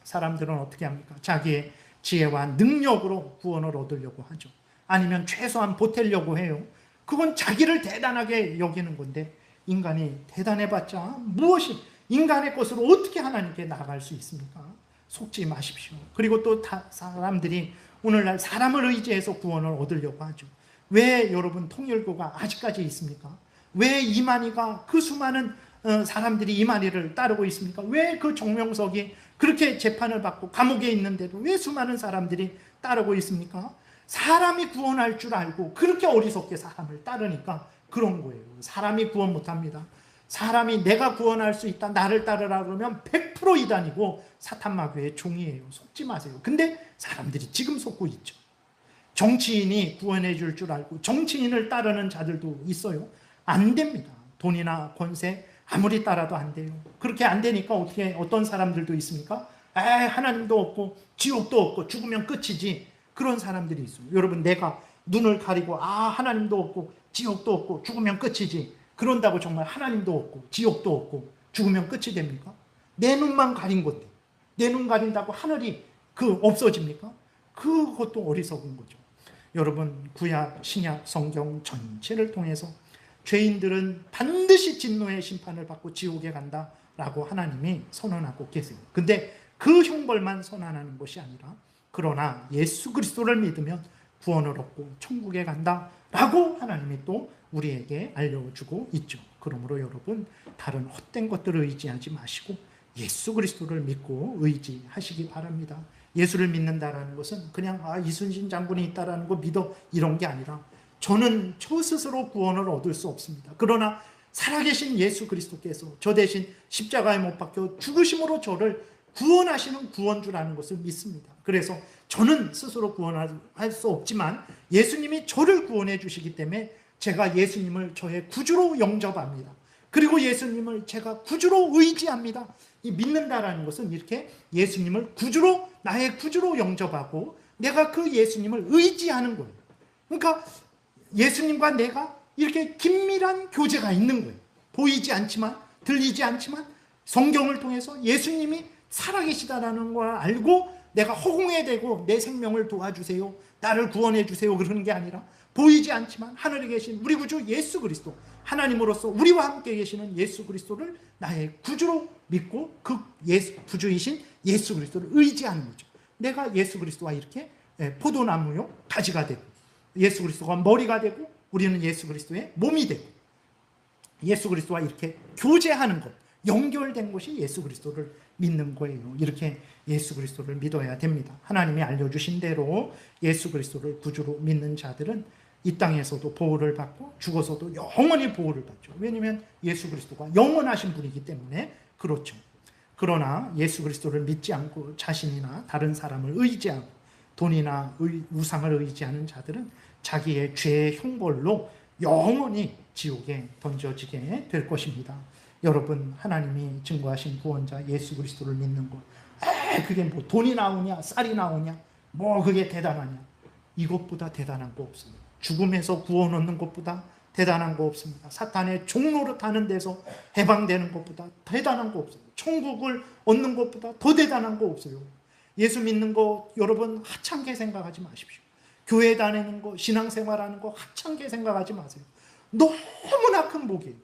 사람들은 어떻게 합니까? 자기의 지혜와 능력으로 구원을 얻으려고 하죠. 아니면 최소한 보태려고 해요. 그건 자기를 대단하게 여기는 건데, 인간이 대단해봤자 무엇이, 인간의 것으로 어떻게 하나님께 나아갈 수 있습니까? 속지 마십시오. 그리고 또 사람들이 오늘날 사람을 의지해서 구원을 얻으려고 하죠. 왜 여러분 통일교가 아직까지 있습니까? 왜 이만희가, 그 수많은 사람들이 이만희를 따르고 있습니까? 왜 그 정명석이 그렇게 재판을 받고 감옥에 있는데도 왜 수많은 사람들이 따르고 있습니까? 사람이 구원할 줄 알고 그렇게 어리석게 사람을 따르니까 그런 거예요. 사람이 구원 못합니다. 사람이 내가 구원할 수 있다, 나를 따르라 그러면 100% 이단이고 사탄마귀의 종이에요. 속지 마세요. 근데 사람들이 지금 속고 있죠. 정치인이 구원해 줄 줄 알고 정치인을 따르는 자들도 있어요. 안 됩니다. 돈이나 권세 아무리 따라도 안 돼요. 그렇게 안 되니까 어떤 사람들도 있습니까? 하나님도 없고 지옥도 없고 죽으면 끝이지. 그런 사람들이 있어요. 여러분, 내가 눈을 가리고 하나님도 없고 지옥도 없고 죽으면 끝이지, 그런다고 정말 하나님도 없고 지옥도 없고 죽으면 끝이 됩니까? 내 눈만 가린 건데, 내 눈 가린다고 하늘이 없어집니까? 그것도 어리석은 거죠. 여러분, 구약, 신약, 성경 전체를 통해서 죄인들은 반드시 진노의 심판을 받고 지옥에 간다라고 하나님이 선언하고 계세요. 근데 그 형벌만 선언하는 것이 아니라, 그러나 예수 그리스도를 믿으면 구원을 얻고 천국에 간다라고 하나님이 또 우리에게 알려주고 있죠. 그러므로 여러분, 다른 헛된 것들을 의지하지 마시고 예수 그리스도를 믿고 의지하시기 바랍니다. 예수를 믿는다라는 것은 그냥 이순신 장군이 있다라는 거 믿어 이런 게 아니라, 저는 저 스스로 구원을 얻을 수 없습니다. 그러나 살아계신 예수 그리스도께서 저 대신 십자가에 못 박혀 죽으심으로 저를 구원하시는 구원주라는 것을 믿습니다. 그래서 저는 스스로 구원할 수 없지만 예수님이 저를 구원해 주시기 때문에 제가 예수님을 저의 구주로 영접합니다. 그리고 예수님을 제가 구주로 의지합니다. 이 믿는다라는 것은 이렇게 예수님을 구주로, 나의 구주로 영접하고 내가 그 예수님을 의지하는 거예요. 그러니까 예수님과 내가 이렇게 긴밀한 교제가 있는 거예요. 보이지 않지만, 들리지 않지만 성경을 통해서 예수님이 살아계시다라는 걸 알고 내가 허공에 대고 내 생명을 도와주세요, 나를 구원해 주세요 그러는 게 아니라, 보이지 않지만 하늘에 계신 우리 구주 예수 그리스도, 하나님으로서 우리와 함께 계시는 예수 그리스도를 나의 구주로 믿고 그 구주이신 예수 그리스도를 의지하는 거죠. 내가 예수 그리스도와 이렇게 포도나무요 가지가 되고, 예수 그리스도가 머리가 되고, 우리는 예수 그리스도의 몸이 되고, 예수 그리스도와 이렇게 교제하는 것, 연결된 것이 예수 그리스도를 믿는 거예요. 이렇게 예수 그리스도를 믿어야 됩니다. 하나님이 알려주신 대로 예수 그리스도를 구주로 믿는 자들은 이 땅에서도 보호를 받고 죽어서도 영원히 보호를 받죠. 왜냐하면 예수 그리스도가 영원하신 분이기 때문에 그렇죠. 그러나 예수 그리스도를 믿지 않고 자신이나 다른 사람을 의지하고 돈이나 우상을 의지하는 자들은 자기의 죄의 형벌로 영원히 지옥에 던져지게 될 것입니다. 여러분, 하나님이 증거하신 구원자 예수 그리스도를 믿는 것, 그게 뭐 돈이 나오냐 쌀이 나오냐 뭐 그게 대단하냐, 이것보다 대단한 거 없습니다. 죽음에서 구원 얻는 것보다 대단한 거 없습니다. 사탄의 종노릇하는 데서 해방되는 것보다 대단한 거 없습니다. 천국을 얻는 것보다 더 대단한 거 없어요. 예수 믿는 거 여러분 하찮게 생각하지 마십시오. 교회 다니는 거, 신앙생활하는 거 하찮게 생각하지 마세요. 너무나 큰 복이에요.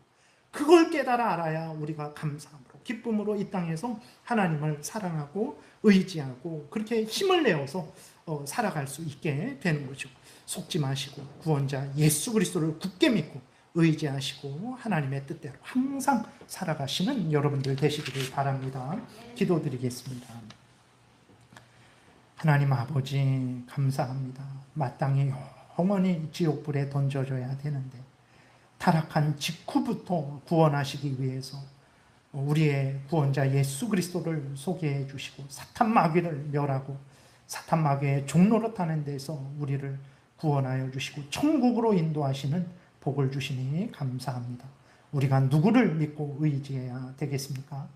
그걸 깨달아 알아야 우리가 감사함으로, 기쁨으로 이 땅에서 하나님을 사랑하고 의지하고 그렇게 힘을 내어서 살아갈 수 있게 되는 거죠. 속지 마시고 구원자 예수 그리스도를 굳게 믿고 의지하시고 하나님의 뜻대로 항상 살아가시는 여러분들 되시기를 바랍니다. 기도드리겠습니다. 하나님 아버지, 감사합니다. 마땅히 영원히 지옥불에 던져져야 되는데 타락한 직후부터 구원하시기 위해서 우리의 구원자 예수 그리스도를 소개해 주시고 사탄 마귀를 멸하고 사탄 마귀의 종노릇하는 데서 우리를 구원하여 주시고 천국으로 인도하시는 복을 주시니 감사합니다. 우리가 누구를 믿고 의지해야 되겠습니까?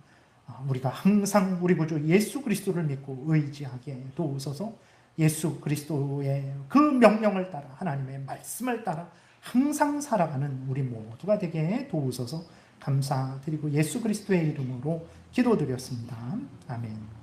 우리가 항상 우리 구주 예수 그리스도를 믿고 의지하게 도우소서. 예수 그리스도의 그 명령을 따라, 하나님의 말씀을 따라 항상 살아가는 우리 모두가 되게 도우소서. 감사드리고 예수 그리스도의 이름으로 기도드렸습니다. 아멘.